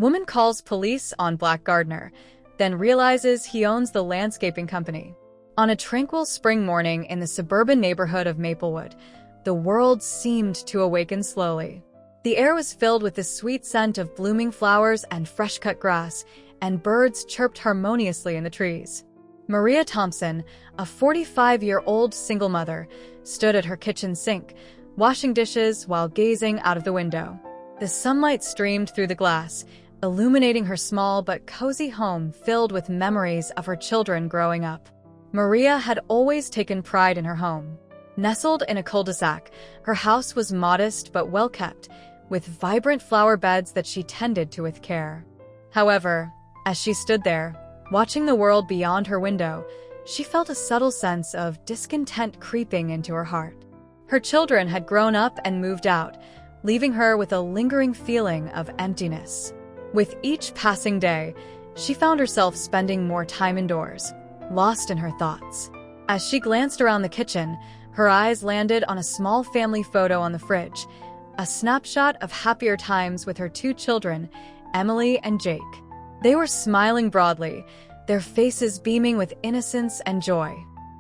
Woman calls police on Black gardener, then realizes he owns the landscaping company. On a tranquil spring morning in the suburban neighborhood of Maplewood, the world seemed to awaken slowly. The air was filled with the sweet scent of blooming flowers and fresh-cut grass, and birds chirped harmoniously in the trees. Maria Thompson, a 45-year-old single mother, stood at her kitchen sink, washing dishes while gazing out of the window. The sunlight streamed through the glass, illuminating her small but cozy home filled with memories of her children growing up. Maria had always taken pride in her home. Nestled in a cul-de-sac, her house was modest but well-kept, with vibrant flower beds that she tended to with care. However, as she stood there, watching the world beyond her window, she felt a subtle sense of discontent creeping into her heart. Her children had grown up and moved out, leaving her with a lingering feeling of emptiness. With each passing day, she found herself spending more time indoors, lost in her thoughts. As she glanced around the kitchen, her eyes landed on a small family photo on the fridge, a snapshot of happier times with her two children, Emily and Jake. They were smiling broadly, their faces beaming with innocence and joy.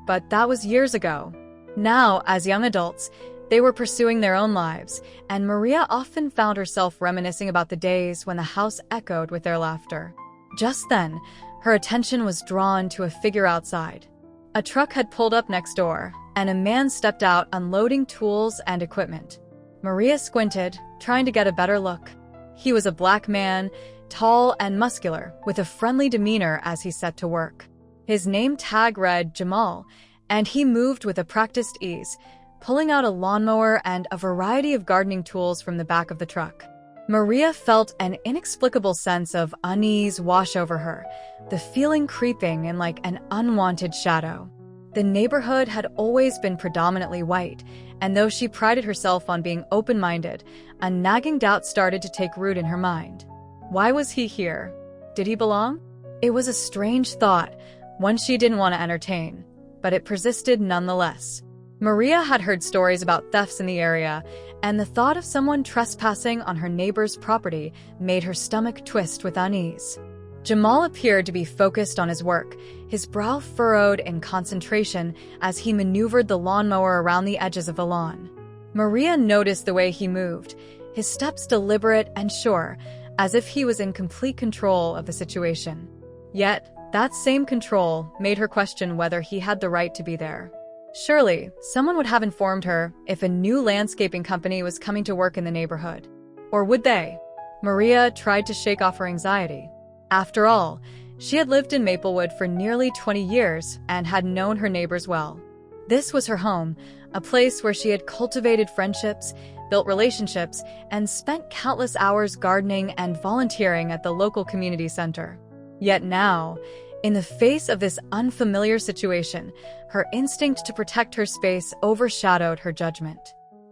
But that was years ago. Now, as young adults, they were pursuing their own lives, and Maria often found herself reminiscing about the days when the house echoed with their laughter. Just then, her attention was drawn to a figure outside. A truck had pulled up next door, and a man stepped out unloading tools and equipment. Maria squinted, trying to get a better look. He was a Black man, tall and muscular, with a friendly demeanor as he set to work. His name tag read Jamal, and he moved with a practiced ease, pulling out a lawnmower and a variety of gardening tools from the back of the truck. Maria felt an inexplicable sense of unease wash over her, the feeling creeping in like an unwanted shadow. The neighborhood had always been predominantly white, and though she prided herself on being open-minded, a nagging doubt started to take root in her mind. Why was he here? Did he belong? It was a strange thought, one she didn't want to entertain, but it persisted nonetheless. Maria had heard stories about thefts in the area, and the thought of someone trespassing on her neighbor's property made her stomach twist with unease. Jamal appeared to be focused on his work, his brow furrowed in concentration as he maneuvered the lawnmower around the edges of the lawn. Maria noticed the way he moved, his steps deliberate and sure, as if he was in complete control of the situation. Yet, that same control made her question whether he had the right to be there. Surely, someone would have informed her if a new landscaping company was coming to work in the neighborhood. Or would they? Maria tried to shake off her anxiety. After all, she had lived in Maplewood for nearly 20 years and had known her neighbors well. This was her home, a place where she had cultivated friendships, built relationships, and spent countless hours gardening and volunteering at the local community center. Yet now, in the face of this unfamiliar situation, her instinct to protect her space overshadowed her judgment.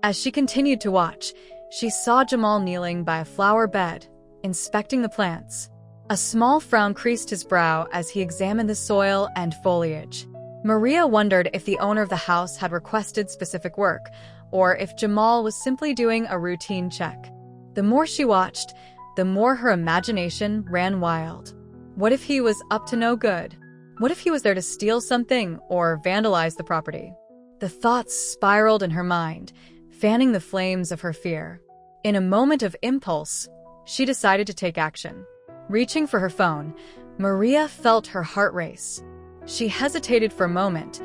As she continued to watch, she saw Jamal kneeling by a flower bed, inspecting the plants. A small frown creased his brow as he examined the soil and foliage. Maria wondered if the owner of the house had requested specific work, or if Jamal was simply doing a routine check. The more she watched, the more her imagination ran wild. What if he was up to no good? What if he was there to steal something or vandalize the property? The thoughts spiraled in her mind, fanning the flames of her fear. In a moment of impulse, she decided to take action. Reaching for her phone, Maria felt her heart race. She hesitated for a moment,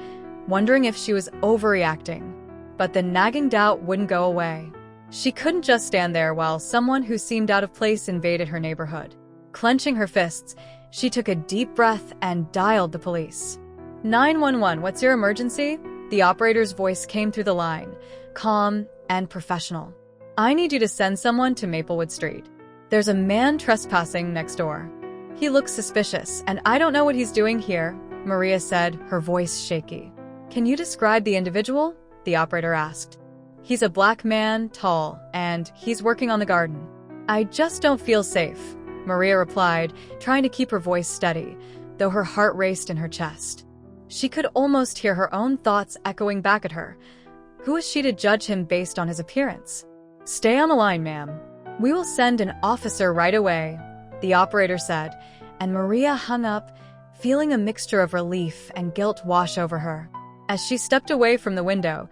wondering if she was overreacting. But the nagging doubt wouldn't go away. She couldn't just stand there while someone who seemed out of place invaded her neighborhood. Clenching her fists, she took a deep breath and dialed the police. 911, what's your emergency? The operator's voice came through the line, calm and professional. I need you to send someone to Maplewood Street. There's a man trespassing next door. He looks suspicious, and I don't know what he's doing here, Maria said, her voice shaky. Can you describe the individual? The operator asked. He's a Black man, tall, and he's working on the garden. I just don't feel safe, Maria replied, trying to keep her voice steady, though her heart raced in her chest. She could almost hear her own thoughts echoing back at her. Who was she to judge him based on his appearance? Stay on the line, ma'am. We will send an officer right away, the operator said, and Maria hung up, feeling a mixture of relief and guilt wash over her. As she stepped away from the window,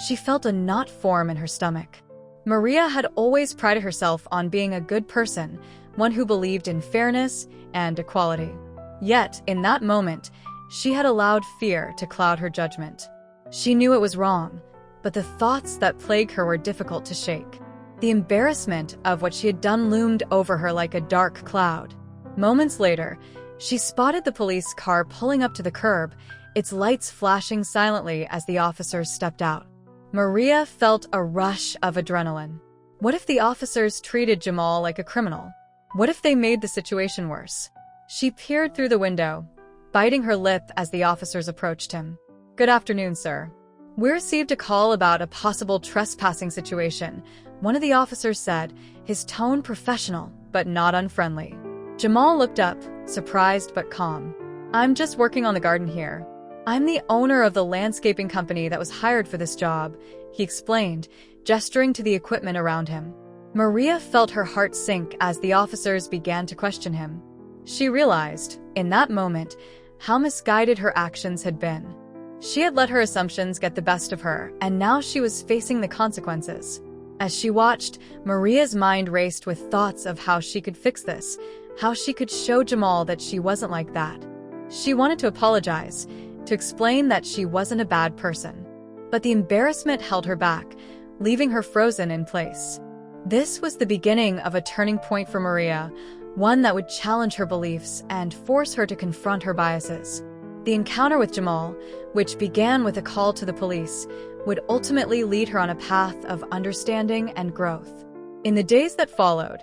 she felt a knot form in her stomach. Maria had always prided herself on being a good person, one who believed in fairness and equality. Yet, in that moment, she had allowed fear to cloud her judgment. She knew it was wrong, but the thoughts that plagued her were difficult to shake. The embarrassment of what she had done loomed over her like a dark cloud. Moments later, she spotted the police car pulling up to the curb, its lights flashing silently as the officers stepped out. Maria felt a rush of adrenaline. What if the officers treated Jamal like a criminal? What if they made the situation worse? She peered through the window, biting her lip as the officers approached him. "Good afternoon, sir. We received a call about a possible trespassing situation," one of the officers said, his tone professional but not unfriendly. Jamal looked up, surprised but calm. "I'm just working on the garden here. I'm the owner of the landscaping company that was hired for this job," he explained, gesturing to the equipment around him. Maria felt her heart sink as the officers began to question him. She realized, in that moment, how misguided her actions had been. She had let her assumptions get the best of her, and now she was facing the consequences. As she watched, Maria's mind raced with thoughts of how she could fix this, how she could show Jamal that she wasn't like that. She wanted to apologize, to explain that she wasn't a bad person. But the embarrassment held her back, leaving her frozen in place. This was the beginning of a turning point for Maria, one that would challenge her beliefs and force her to confront her biases. The encounter with Jamal, which began with a call to the police, would ultimately lead her on a path of understanding and growth. In the days that followed,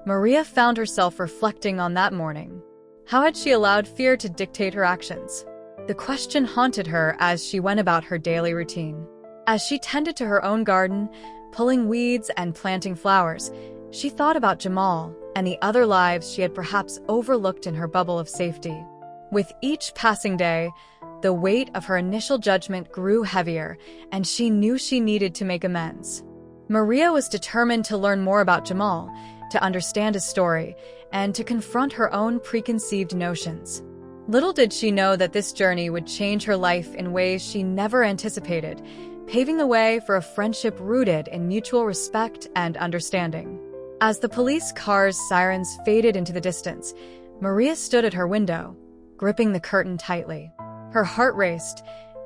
Maria found herself reflecting on that morning. How had she allowed fear to dictate her actions? The question haunted her as she went about her daily routine. As she tended to her own garden, pulling weeds and planting flowers, she thought about Jamal and the other lives she had perhaps overlooked in her bubble of safety. With each passing day, the weight of her initial judgment grew heavier, and she knew she needed to make amends. Maria was determined to learn more about Jamal, to understand his story, and to confront her own preconceived notions. Little did she know that this journey would change her life in ways she never anticipated, paving the way for a friendship rooted in mutual respect and understanding. As the police car's sirens faded into the distance, Maria stood at her window, gripping the curtain tightly. Her heart raced,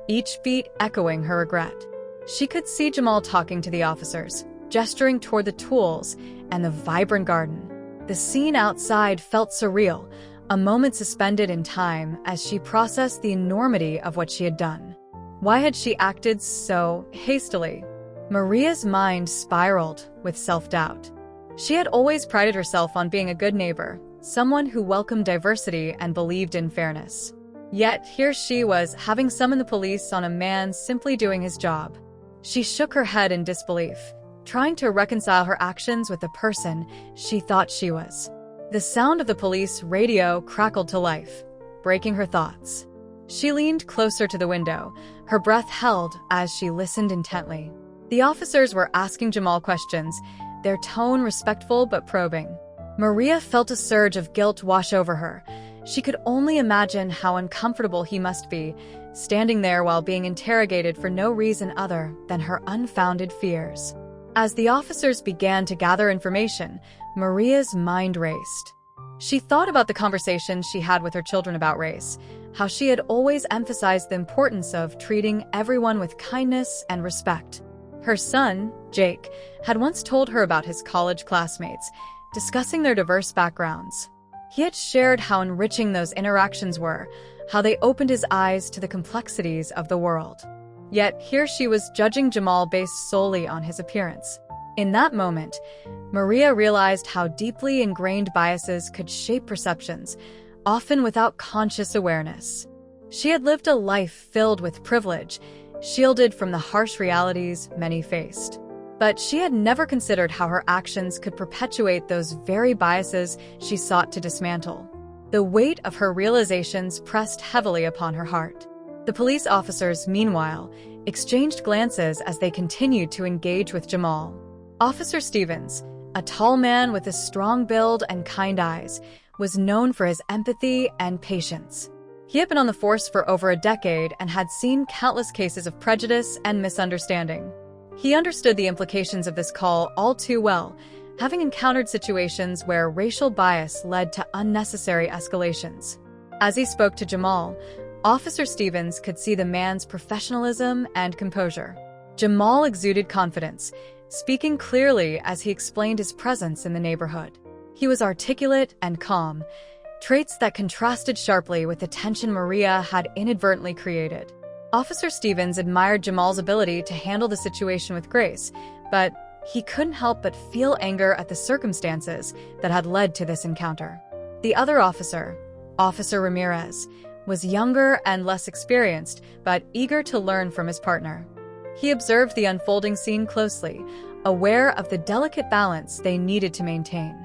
each beat echoing her regret. She could see Jamal talking to the officers, gesturing toward the tools and the vibrant garden. The scene outside felt surreal, a moment suspended in time as she processed the enormity of what she had done. Why had she acted so hastily? Maria's mind spiraled with self-doubt. She had always prided herself on being a good neighbor, someone who welcomed diversity and believed in fairness. Yet here she was, having summoned the police on a man simply doing his job. She shook her head in disbelief, trying to reconcile her actions with the person she thought she was. The sound of the police radio crackled to life, breaking her thoughts. She leaned closer to the window, her breath held as she listened intently. The officers were asking Jamal questions, their tone respectful but probing. Maria felt a surge of guilt wash over her. She could only imagine how uncomfortable he must be, standing there while being interrogated for no reason other than her unfounded fears. As the officers began to gather information, Maria's mind raced. She thought about the conversations she had with her children about race, how she had always emphasized the importance of treating everyone with kindness and respect. Her son, Jake, had once told her about his college classmates, discussing their diverse backgrounds. He had shared how enriching those interactions were, how they opened his eyes to the complexities of the world. Yet here she was judging Jamal based solely on his appearance. In that moment, Maria realized how deeply ingrained biases could shape perceptions, often without conscious awareness. She had lived a life filled with privilege, shielded from the harsh realities many faced. But she had never considered how her actions could perpetuate those very biases she sought to dismantle. The weight of her realizations pressed heavily upon her heart. The police officers, meanwhile, exchanged glances as they continued to engage with Jamal. Officer Stevens, a tall man with a strong build and kind eyes, was known for his empathy and patience. He had been on the force for over a decade and had seen countless cases of prejudice and misunderstanding. He understood the implications of this call all too well, having encountered situations where racial bias led to unnecessary escalations. As he spoke to Jamal, Officer Stevens could see the man's professionalism and composure. Jamal exuded confidence, speaking clearly as he explained his presence in the neighborhood. He was articulate and calm, traits that contrasted sharply with the tension Maria had inadvertently created. Officer Stevens admired Jamal's ability to handle the situation with grace, but he couldn't help but feel anger at the circumstances that had led to this encounter. The other officer, Officer Ramirez, was younger and less experienced, but eager to learn from his partner. He observed the unfolding scene closely, aware of the delicate balance they needed to maintain.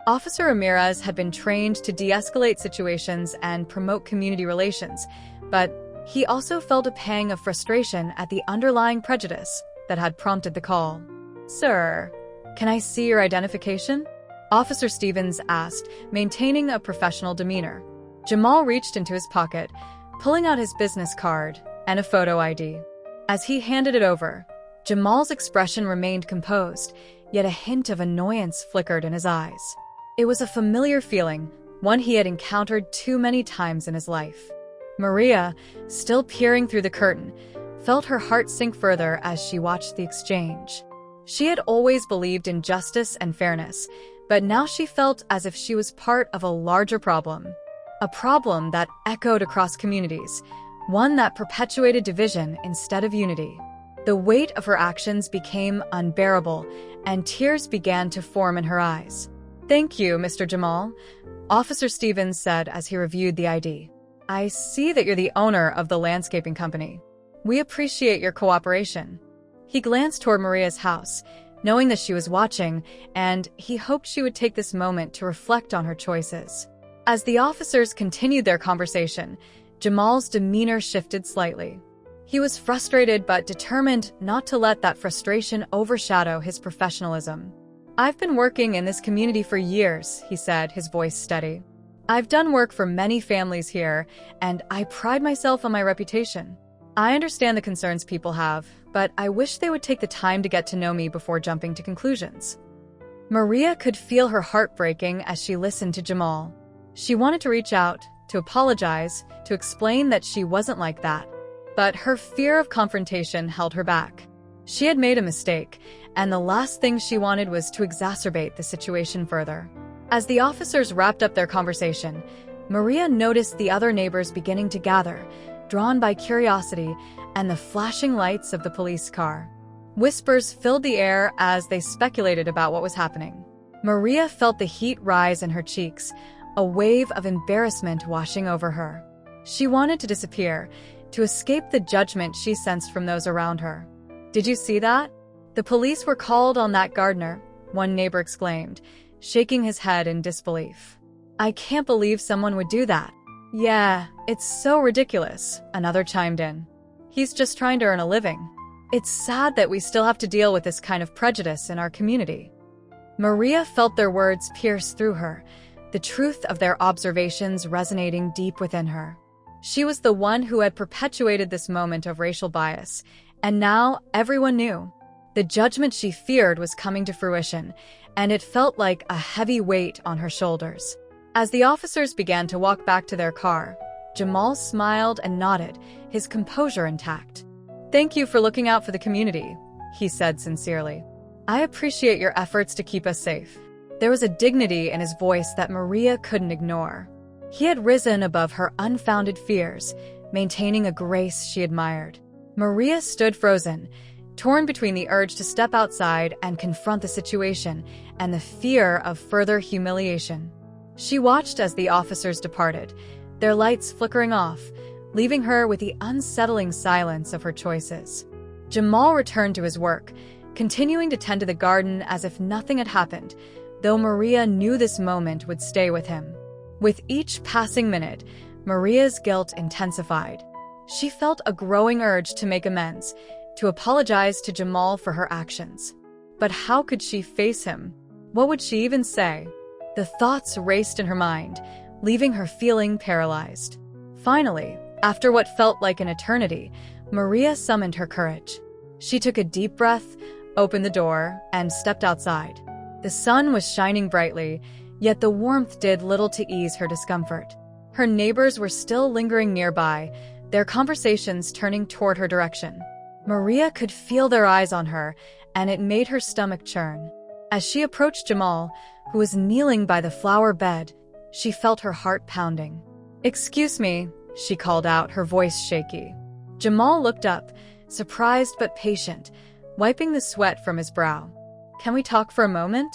Officer Ramirez had been trained to de-escalate situations and promote community relations, but he also felt a pang of frustration at the underlying prejudice that had prompted the call. "Sir, can I see your identification?" Officer Stevens asked, maintaining a professional demeanor. Jamal reached into his pocket, pulling out his business card and a photo ID. As he handed it over, Jamal's expression remained composed, yet a hint of annoyance flickered in his eyes. It was a familiar feeling, one he had encountered too many times in his life. Maria, still peering through the curtain, felt her heart sink further as she watched the exchange. She had always believed in justice and fairness, but now she felt as if she was part of a larger problem. A problem that echoed across communities, one that perpetuated division instead of unity. The weight of her actions became unbearable, and tears began to form in her eyes. "Thank you, Mr. Jamal," Officer Stevens said as he reviewed the ID. "I see that you're the owner of the landscaping company. We appreciate your cooperation." He glanced toward Maria's house, knowing that she was watching, and he hoped she would take this moment to reflect on her choices. As the officers continued their conversation, Jamal's demeanor shifted slightly. He was frustrated but determined not to let that frustration overshadow his professionalism. "I've been working in this community for years," he said, his voice steady. "I've done work for many families here, and I pride myself on my reputation. I understand the concerns people have, but I wish they would take the time to get to know me before jumping to conclusions." Maria could feel her heart breaking as she listened to Jamal. She wanted to reach out, to apologize, to explain that she wasn't like that. But her fear of confrontation held her back. She had made a mistake, and the last thing she wanted was to exacerbate the situation further. As the officers wrapped up their conversation, Maria noticed the other neighbors beginning to gather, drawn by curiosity and the flashing lights of the police car. Whispers filled the air as they speculated about what was happening. Maria felt the heat rise in her cheeks, a wave of embarrassment washing over her. She wanted to disappear, to escape the judgment she sensed from those around her. "Did you see that? The police were called on that gardener," one neighbor exclaimed, shaking his head in disbelief. "I can't believe someone would do that." "Yeah, it's so ridiculous," another chimed in. "He's just trying to earn a living. It's sad that we still have to deal with this kind of prejudice in our community." Maria felt their words pierce through her, the truth of their observations resonating deep within her. She was the one who had perpetuated this moment of racial bias, and now everyone knew. The judgment she feared was coming to fruition, and it felt like a heavy weight on her shoulders. As the officers began to walk back to their car, Jamal smiled and nodded, his composure intact. "Thank you for looking out for the community," he said sincerely. "I appreciate your efforts to keep us safe." There was a dignity in his voice that Maria couldn't ignore. He had risen above her unfounded fears, maintaining a grace she admired. Maria stood frozen, torn between the urge to step outside and confront the situation and the fear of further humiliation. She watched as the officers departed, their lights flickering off, leaving her with the unsettling silence of her choices. Jamal returned to his work, continuing to tend to the garden as if nothing had happened, though Maria knew this moment would stay with him. With each passing minute, Maria's guilt intensified. She felt a growing urge to make amends, to apologize to Jamal for her actions. But how could she face him? What would she even say? The thoughts raced in her mind, leaving her feeling paralyzed. Finally, after what felt like an eternity, Maria summoned her courage. She took a deep breath, opened the door, and stepped outside. The sun was shining brightly, yet the warmth did little to ease her discomfort. Her neighbors were still lingering nearby, their conversations turning toward her direction. Maria could feel their eyes on her, and it made her stomach churn. As she approached Jamal, who was kneeling by the flower bed, she felt her heart pounding. "Excuse me," she called out, her voice shaky. Jamal looked up, surprised but patient, wiping the sweat from his brow. "Can we talk for a moment?"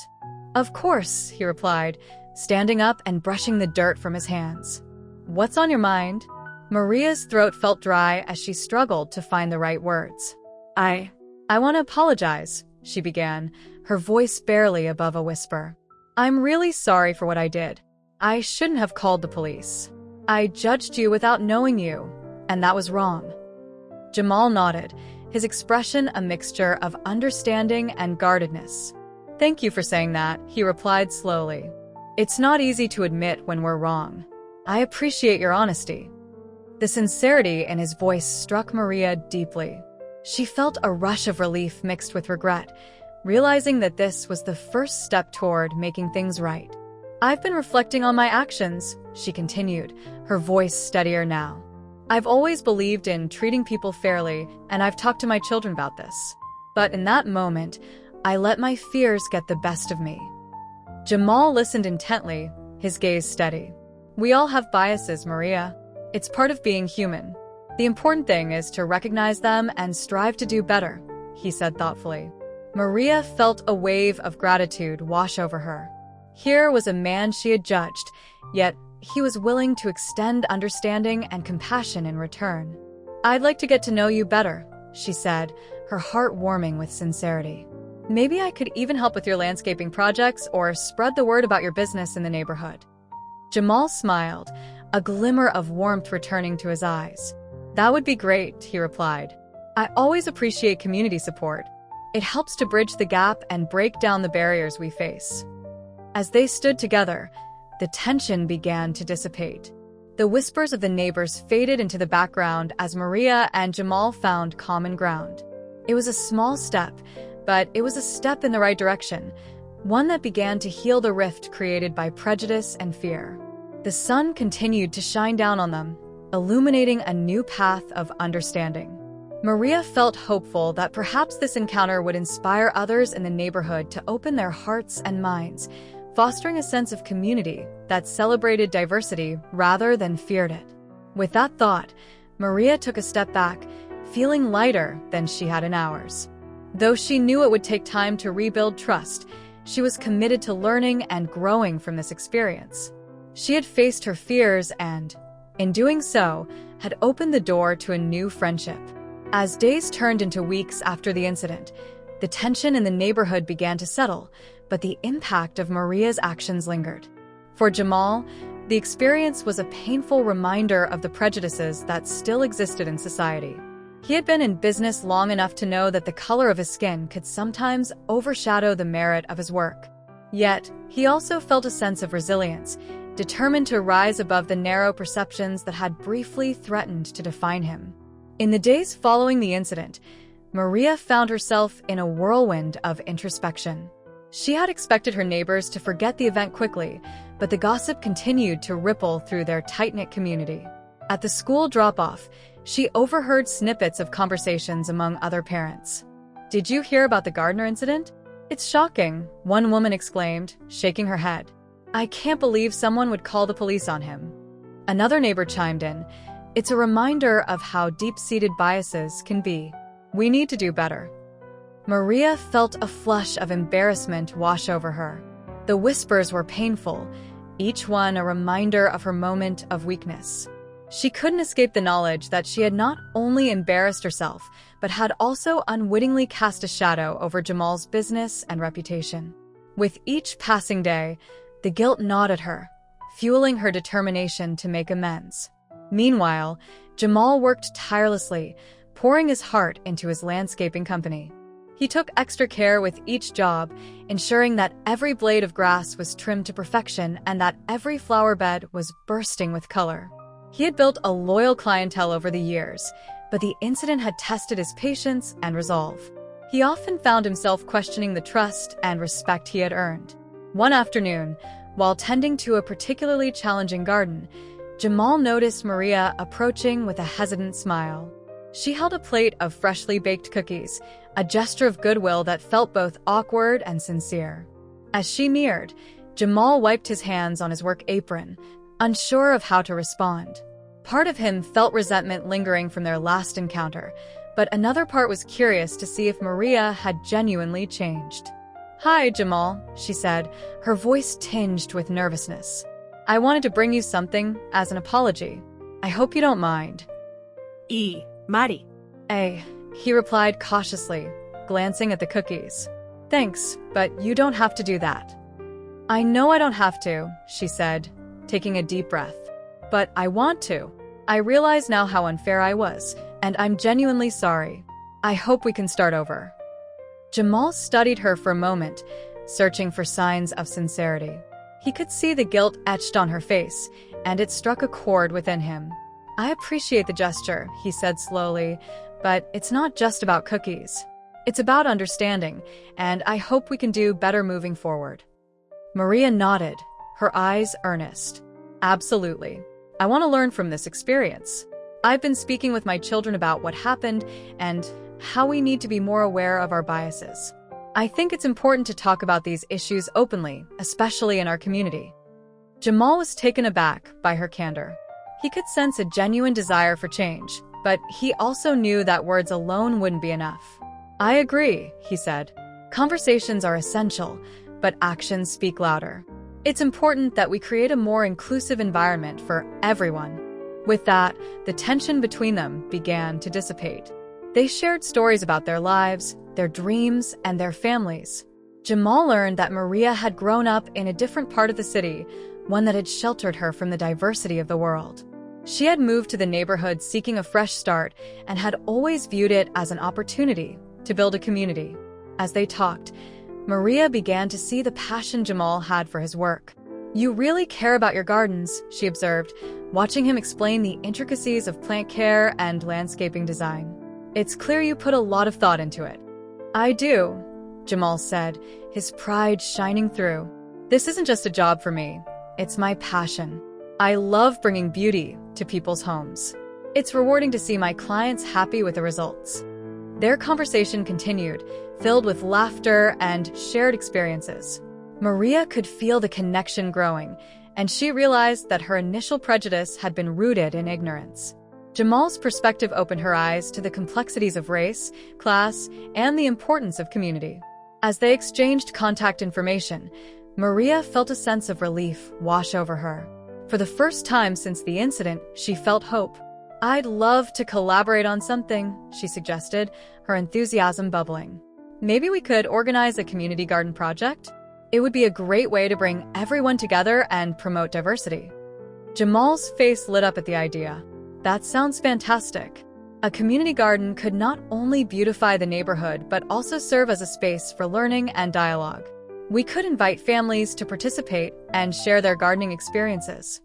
"Of course," he replied, standing up and brushing the dirt from his hands. "What's on your mind?" Maria's throat felt dry as she struggled to find the right words. I want to apologize," she began, her voice barely above a whisper. "I'm really sorry for what I did. I shouldn't have called the police. I judged you without knowing you, and that was wrong." Jamal nodded, his expression a mixture of understanding and guardedness. "Thank you for saying that," he replied slowly. "It's not easy to admit when we're wrong. I appreciate your honesty." The sincerity in his voice struck Maria deeply. She felt a rush of relief mixed with regret, realizing that this was the first step toward making things right. "I've been reflecting on my actions," she continued, her voice steadier now. "I've always believed in treating people fairly, and I've talked to my children about this. But in that moment, I let my fears get the best of me." Jamal listened intently, his gaze steady. "We all have biases, Maria. It's part of being human. The important thing is to recognize them and strive to do better," he said thoughtfully. Maria felt a wave of gratitude wash over her. Here was a man she had judged, yet he was willing to extend understanding and compassion in return. "I'd like to get to know you better," she said, her heart warming with sincerity. "Maybe I could even help with your landscaping projects or spread the word about your business in the neighborhood." Jamal smiled, a glimmer of warmth returning to his eyes. "That would be great," he replied. "I always appreciate community support. It helps to bridge the gap and break down the barriers we face." As they stood together, the tension began to dissipate. The whispers of the neighbors faded into the background as Maria and Jamal found common ground. It was a small step, but it was a step in the right direction, one that began to heal the rift created by prejudice and fear. The sun continued to shine down on them, illuminating a new path of understanding. Maria felt hopeful that perhaps this encounter would inspire others in the neighborhood to open their hearts and minds, fostering a sense of community that celebrated diversity rather than feared it. With that thought, Maria took a step back, feeling lighter than she had in hours. Though she knew it would take time to rebuild trust, she was committed to learning and growing from this experience. She had faced her fears and, in doing so, had opened the door to a new friendship. As days turned into weeks after the incident, the tension in the neighborhood began to settle, but the impact of Maria's actions lingered. For Jamal, the experience was a painful reminder of the prejudices that still existed in society. He had been in business long enough to know that the color of his skin could sometimes overshadow the merit of his work. Yet, he also felt a sense of resilience, determined to rise above the narrow perceptions that had briefly threatened to define him. In the days following the incident, Maria found herself in a whirlwind of introspection. She had expected her neighbors to forget the event quickly, but the gossip continued to ripple through their tight-knit community. At the school drop-off, she overheard snippets of conversations among other parents. "Did you hear about the gardener incident? It's shocking," one woman exclaimed, shaking her head. "I can't believe someone would call the police on him." Another neighbor chimed in, "It's a reminder of how deep-seated biases can be. We need to do better." Maria felt a flush of embarrassment wash over her. The whispers were painful, each one a reminder of her moment of weakness. She couldn't escape the knowledge that she had not only embarrassed herself, but had also unwittingly cast a shadow over Jamal's business and reputation. With each passing day, the guilt gnawed at her, fueling her determination to make amends. Meanwhile, Jamal worked tirelessly, pouring his heart into his landscaping company. He took extra care with each job, ensuring that every blade of grass was trimmed to perfection and that every flower bed was bursting with color. He had built a loyal clientele over the years, but the incident had tested his patience and resolve. He often found himself questioning the trust and respect he had earned. One afternoon, while tending to a particularly challenging garden, Jamal noticed Maria approaching with a hesitant smile. She held a plate of freshly baked cookies, a gesture of goodwill that felt both awkward and sincere. As she neared, Jamal wiped his hands on his work apron, unsure of how to respond. Part of him felt resentment lingering from their last encounter, but another part was curious to see if Maria had genuinely changed. "Hi, Jamal," she said, her voice tinged with nervousness. "I wanted to bring you something as an apology. I hope you don't mind." Mari. He replied cautiously, glancing at the cookies. "Thanks, but you don't have to do that." "I know I don't have to," she said, taking a deep breath. "But I want to. I realize now how unfair I was, and I'm genuinely sorry. I hope we can start over." Jamal studied her for a moment, searching for signs of sincerity. He could see the guilt etched on her face, and it struck a chord within him. "I appreciate the gesture," he said slowly, "but it's not just about cookies. It's about understanding, and I hope we can do better moving forward." Maria nodded, her eyes earnest. "Absolutely. I want to learn from this experience. I've been speaking with my children about what happened and how we need to be more aware of our biases. I think it's important to talk about these issues openly, especially in our community." Jamal was taken aback by her candor. He could sense a genuine desire for change, but he also knew that words alone wouldn't be enough. "I agree," he said. "Conversations are essential, but actions speak louder. It's important that we create a more inclusive environment for everyone." With that, the tension between them began to dissipate. They shared stories about their lives, their dreams, and their families. Jamal learned that Maria had grown up in a different part of the city, one that had sheltered her from the diversity of the world. She had moved to the neighborhood seeking a fresh start and had always viewed it as an opportunity to build a community. As they talked, Maria began to see the passion Jamal had for his work. "You really care about your gardens," she observed, watching him explain the intricacies of plant care and landscaping design. "It's clear you put a lot of thought into it." "I do," Jamal said, his pride shining through. "This isn't just a job for me. It's my passion. I love bringing beauty to people's homes. It's rewarding to see my clients happy with the results." Their conversation continued, filled with laughter and shared experiences. Maria could feel the connection growing, and she realized that her initial prejudice had been rooted in ignorance. Jamal's perspective opened her eyes to the complexities of race, class, and the importance of community. As they exchanged contact information, Maria felt a sense of relief wash over her. For the first time since the incident, she felt hope. "I'd love to collaborate on something," she suggested, her enthusiasm bubbling. "Maybe we could organize a community garden project? It would be a great way to bring everyone together and promote diversity." Jamal's face lit up at the idea. "That sounds fantastic. A community garden could not only beautify the neighborhood but also serve as a space for learning and dialogue. We could invite families to participate and share their gardening experiences."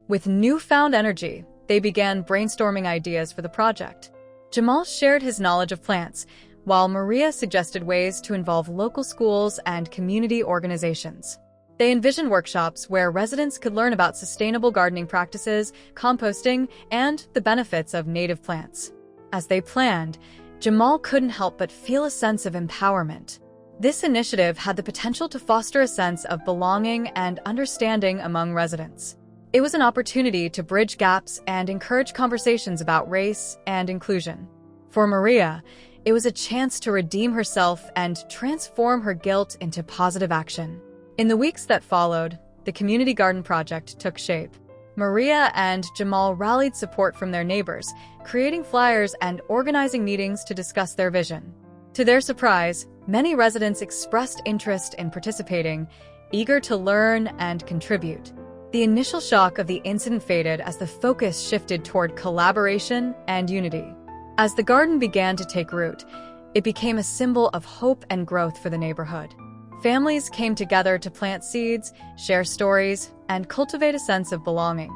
With newfound energy, they began brainstorming ideas for the project. Jamal shared his knowledge of plants, while Maria suggested ways to involve local schools and community organizations. They envisioned workshops where residents could learn about sustainable gardening practices, composting, and the benefits of native plants. As they planned, Jamal couldn't help but feel a sense of empowerment. This initiative had the potential to foster a sense of belonging and understanding among residents. It was an opportunity to bridge gaps and encourage conversations about race and inclusion. For Maria, it was a chance to redeem herself and transform her guilt into positive action. In the weeks that followed, the community garden project took shape. Maria and Jamal rallied support from their neighbors, creating flyers and organizing meetings to discuss their vision. To their surprise, many residents expressed interest in participating, eager to learn and contribute. The initial shock of the incident faded as the focus shifted toward collaboration and unity. As the garden began to take root, It became a symbol of hope and growth for the neighborhood. Families came together to plant seeds, share stories, and cultivate a sense of belonging.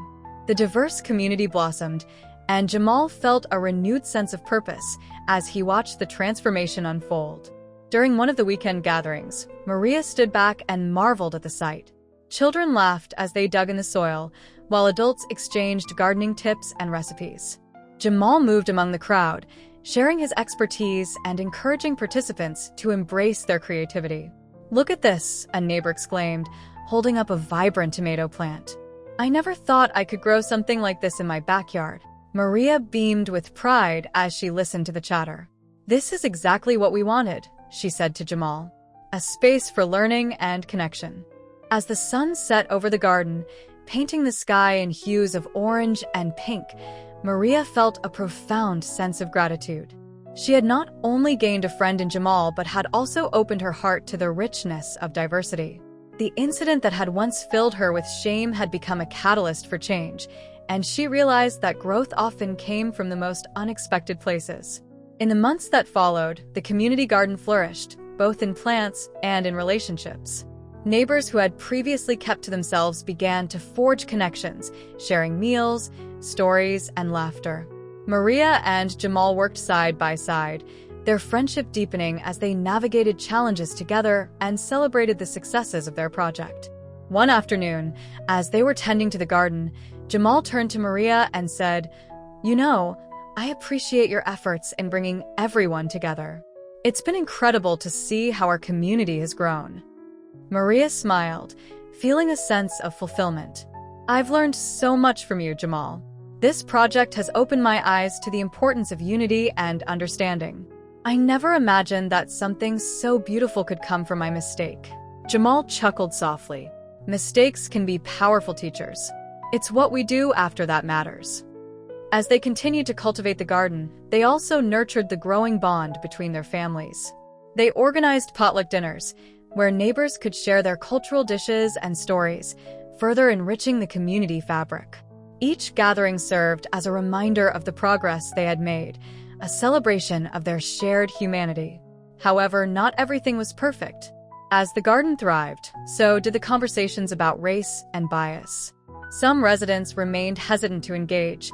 The diverse community blossomed, and Jamal felt a renewed sense of purpose as he watched the transformation unfold. During one of the weekend gatherings, Maria stood back and marveled at the sight. Children laughed as they dug in the soil, while adults exchanged gardening tips and recipes. Jamal moved among the crowd, sharing his expertise and encouraging participants to embrace their creativity. "Look at this," a neighbor exclaimed, holding up a vibrant tomato plant. "I never thought I could grow something like this in my backyard." Maria beamed with pride as she listened to the chatter. "This is exactly what we wanted," she said to Jamal. "A space for learning and connection." As the sun set over the garden, painting the sky in hues of orange and pink, Maria felt a profound sense of gratitude. She had not only gained a friend in Jamal, but had also opened her heart to the richness of diversity. The incident that had once filled her with shame had become a catalyst for change, and she realized that growth often came from the most unexpected places. In the months that followed, the community garden flourished, both in plants and in relationships. Neighbors who had previously kept to themselves began to forge connections, sharing meals, stories, and laughter. Maria and Jamal worked side by side, their friendship deepening as they navigated challenges together and celebrated the successes of their project. One afternoon, as they were tending to the garden, Jamal turned to Maria and said, "You know, I appreciate your efforts in bringing everyone together. It's been incredible to see how our community has grown." Maria smiled, feeling a sense of fulfillment. "I've learned so much from you, Jamal. This project has opened my eyes to the importance of unity and understanding. I never imagined that something so beautiful could come from my mistake." Jamal chuckled softly. "Mistakes can be powerful teachers. It's what we do after that matters." As they continued to cultivate the garden, they also nurtured the growing bond between their families. They organized potluck dinners, where neighbors could share their cultural dishes and stories, further enriching the community fabric. Each gathering served as a reminder of the progress they had made, a celebration of their shared humanity. However, not everything was perfect. As the garden thrived, so did the conversations about race and bias. Some residents remained hesitant to engage,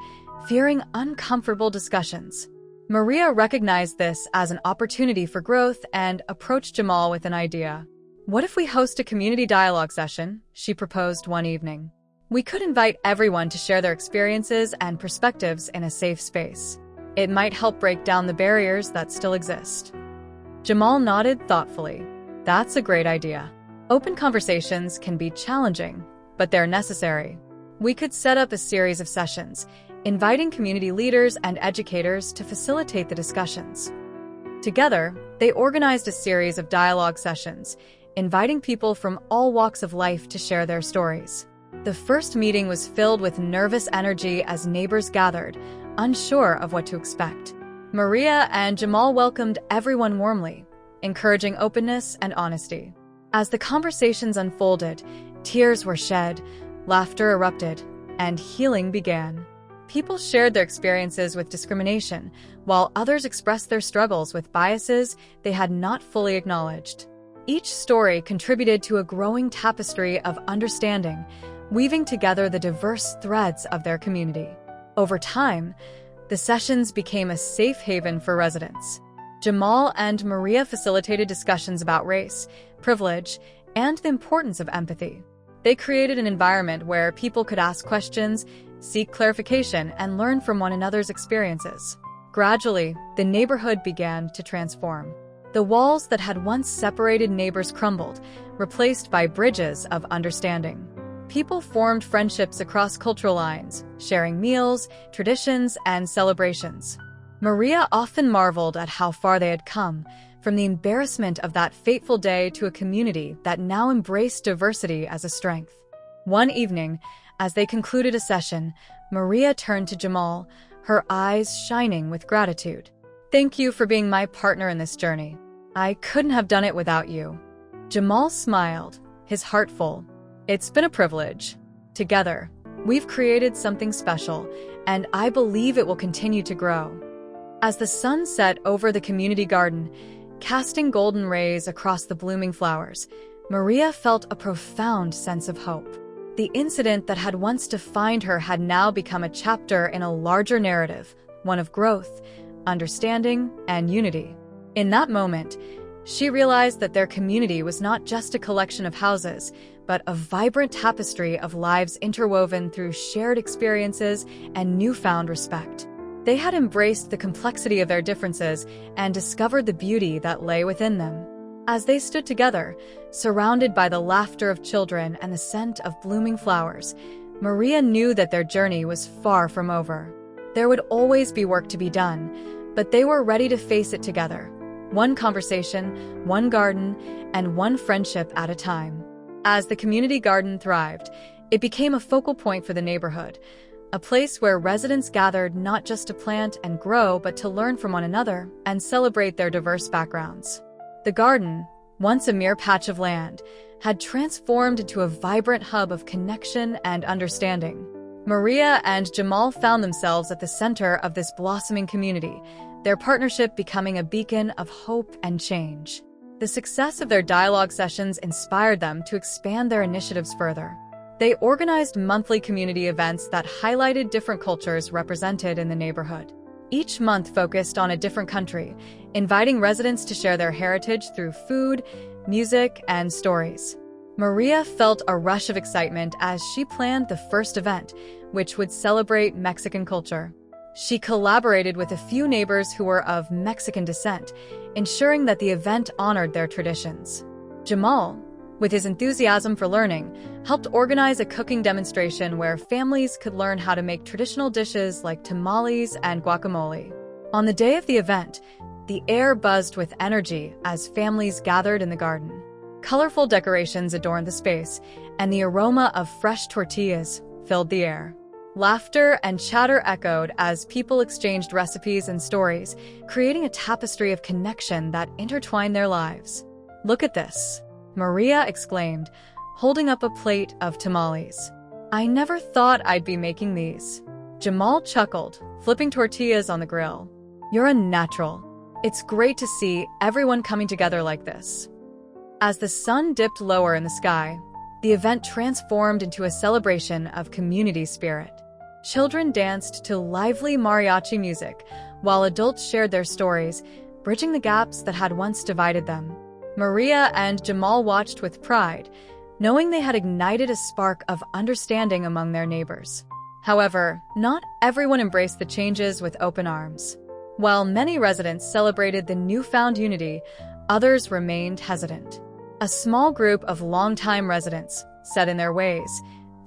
fearing uncomfortable discussions. Maria recognized this as an opportunity for growth and approached Jamal with an idea. "What if we host a community dialogue session?" she proposed one evening. "We could invite everyone to share their experiences and perspectives in a safe space. It might help break down the barriers that still exist." Jamal nodded thoughtfully. "That's a great idea. Open conversations can be challenging, but they're necessary. We could set up a series of sessions, inviting community leaders and educators to facilitate the discussions." Together, they organized a series of dialogue sessions, inviting people from all walks of life to share their stories. The first meeting was filled with nervous energy as neighbors gathered, unsure of what to expect. Maria and Jamal welcomed everyone warmly, encouraging openness and honesty. As the conversations unfolded, tears were shed, laughter erupted, and healing began. People shared their experiences with discrimination, while others expressed their struggles with biases they had not fully acknowledged. Each story contributed to a growing tapestry of understanding, weaving together the diverse threads of their community. Over time, the sessions became a safe haven for residents. Jamal and Maria facilitated discussions about race, privilege, and the importance of empathy. They created an environment where people could ask questions, seek clarification, and learn from one another's experiences. Gradually, the neighborhood began to transform. The walls that had once separated neighbors crumbled, replaced by bridges of understanding. People formed friendships across cultural lines, sharing meals, traditions, and celebrations. Maria often marveled at how far they had come, from the embarrassment of that fateful day to a community that now embraced diversity as a strength. One evening, as they concluded a session, Maria turned to Jamal, her eyes shining with gratitude. "Thank you for being my partner in this journey. I couldn't have done it without you." Jamal smiled, his heart full. "It's been a privilege. Together, we've created something special, and I believe it will continue to grow." As the sun set over the community garden, casting golden rays across the blooming flowers, Maria felt a profound sense of hope. The incident that had once defined her had now become a chapter in a larger narrative, one of growth, understanding, and unity. In that moment, she realized that their community was not just a collection of houses, but a vibrant tapestry of lives interwoven through shared experiences and newfound respect. They had embraced the complexity of their differences and discovered the beauty that lay within them. As they stood together, surrounded by the laughter of children and the scent of blooming flowers, Maria knew that their journey was far from over. There would always be work to be done, but they were ready to face it together. One conversation, one garden, and one friendship at a time. As the community garden thrived, it became a focal point for the neighborhood, a place where residents gathered not just to plant and grow, but to learn from one another and celebrate their diverse backgrounds. The garden, once a mere patch of land, had transformed into a vibrant hub of connection and understanding. Maria and Jamal found themselves at the center of this blossoming community, their partnership becoming a beacon of hope and change. The success of their dialogue sessions inspired them to expand their initiatives further. They organized monthly community events that highlighted different cultures represented in the neighborhood. Each month focused on a different country, inviting residents to share their heritage through food, music, and stories. Maria felt a rush of excitement as she planned the first event, which would celebrate Mexican culture. She collaborated with a few neighbors who were of Mexican descent, ensuring that the event honored their traditions. Jamal, with his enthusiasm for learning, helped organize a cooking demonstration where families could learn how to make traditional dishes like tamales and guacamole. On the day of the event, the air buzzed with energy as families gathered in the garden. Colorful decorations adorned the space, and the aroma of fresh tortillas filled the air. Laughter and chatter echoed as people exchanged recipes and stories, creating a tapestry of connection that intertwined their lives. "Look at this," Maria exclaimed, holding up a plate of tamales. "I never thought I'd be making these." Jamal chuckled, flipping tortillas on the grill. "You're a natural. It's great to see everyone coming together like this." As the sun dipped lower in the sky, the event transformed into a celebration of community spirit. Children danced to lively mariachi music, while adults shared their stories, bridging the gaps that had once divided them. Maria and Jamal watched with pride, knowing they had ignited a spark of understanding among their neighbors. However, not everyone embraced the changes with open arms. While many residents celebrated the newfound unity, others remained hesitant. A small group of longtime residents, set in their ways,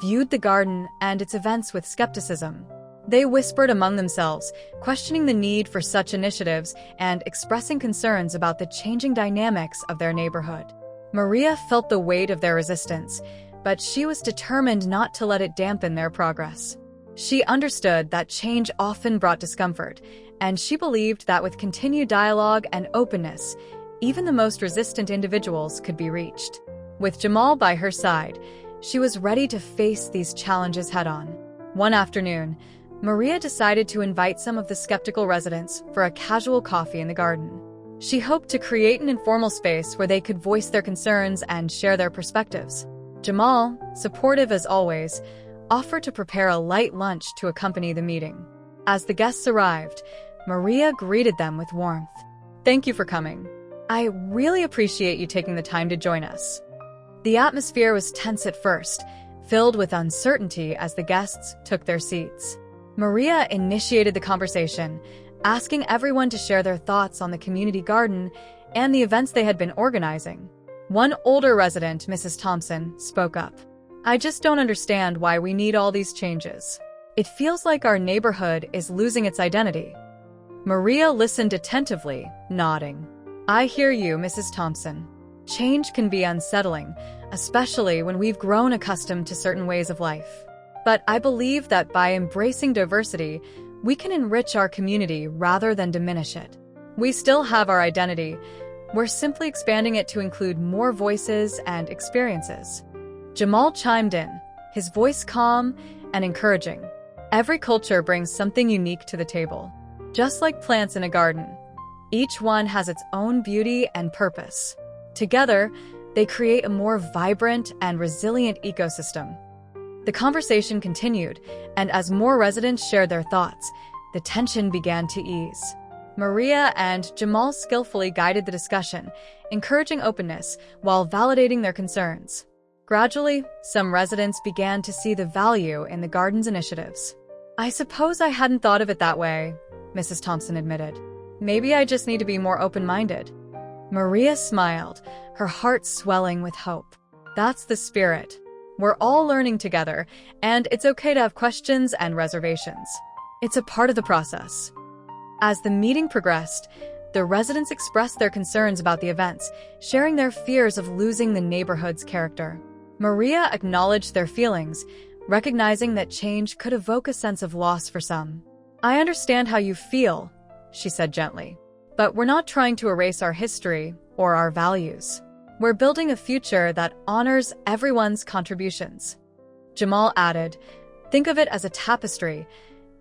viewed the garden and its events with skepticism. They whispered among themselves, questioning the need for such initiatives and expressing concerns about the changing dynamics of their neighborhood. Maria felt the weight of their resistance, but she was determined not to let it dampen their progress. She understood that change often brought discomfort, and she believed that with continued dialogue and openness, even the most resistant individuals could be reached. With Jamal by her side, she was ready to face these challenges head-on. One afternoon, Maria decided to invite some of the skeptical residents for a casual coffee in the garden. She hoped to create an informal space where they could voice their concerns and share their perspectives. Jamal, supportive as always, offered to prepare a light lunch to accompany the meeting. As the guests arrived, Maria greeted them with warmth. "Thank you for coming. I really appreciate you taking the time to join us." The atmosphere was tense at first, filled with uncertainty as the guests took their seats. Maria initiated the conversation, asking everyone to share their thoughts on the community garden and the events they had been organizing. One older resident, Mrs. Thompson, spoke up. "I just don't understand why we need all these changes. It feels like our neighborhood is losing its identity." Maria listened attentively, nodding. "I hear you, Mrs. Thompson. Change can be unsettling, especially when we've grown accustomed to certain ways of life. But I believe that by embracing diversity, we can enrich our community rather than diminish it. We still have our identity. We're simply expanding it to include more voices and experiences." Jamal chimed in, his voice calm and encouraging. "Every culture brings something unique to the table. Just like plants in a garden, each one has its own beauty and purpose. Together, they create a more vibrant and resilient ecosystem. The conversation continued, and as more residents shared their thoughts, the tension began to ease. Maria and Jamal skillfully guided the discussion, encouraging openness while validating their concerns. Gradually, some residents began to see the value in the garden's initiatives. "I suppose I hadn't thought of it that way," Mrs. Thompson admitted. "Maybe I just need to be more open-minded." Maria smiled, her heart swelling with hope. "That's the spirit. We're all learning together, and it's okay to have questions and reservations. It's a part of the process." As the meeting progressed, the residents expressed their concerns about the events, sharing their fears of losing the neighborhood's character. Maria acknowledged their feelings, recognizing that change could evoke a sense of loss for some. "I understand how you feel," she said gently, "but we're not trying to erase our history or our values. We're building a future that honors everyone's contributions." Jamal added, "Think of it as a tapestry.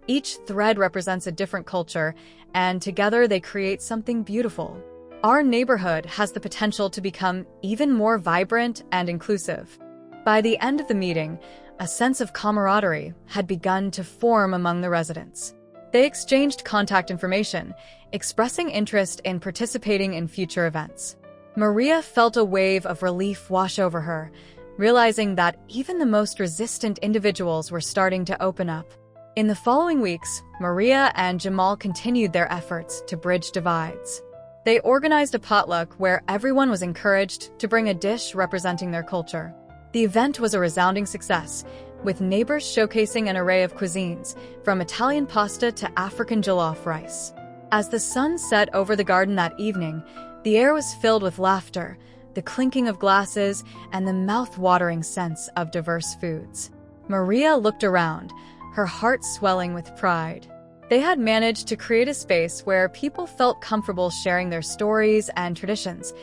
Each thread represents a different culture, and together they create something beautiful. Our neighborhood has the potential to become even more vibrant and inclusive." By the end of the meeting, a sense of camaraderie had begun to form among the residents. They exchanged contact information, expressing interest in participating in future events. Maria felt a wave of relief wash over her, realizing that even the most resistant individuals were starting to open up. In the following weeks, Maria and Jamal continued their efforts to bridge divides. They organized a potluck where everyone was encouraged to bring a dish representing their culture. The event was a resounding success, with neighbors showcasing an array of cuisines, from Italian pasta to African jollof rice. As the sun set over the garden that evening, the air was filled with laughter, the clinking of glasses, and the mouth-watering sense of diverse foods. Maria looked around, her heart swelling with pride. They had managed to create a space where people felt comfortable sharing their stories and traditions,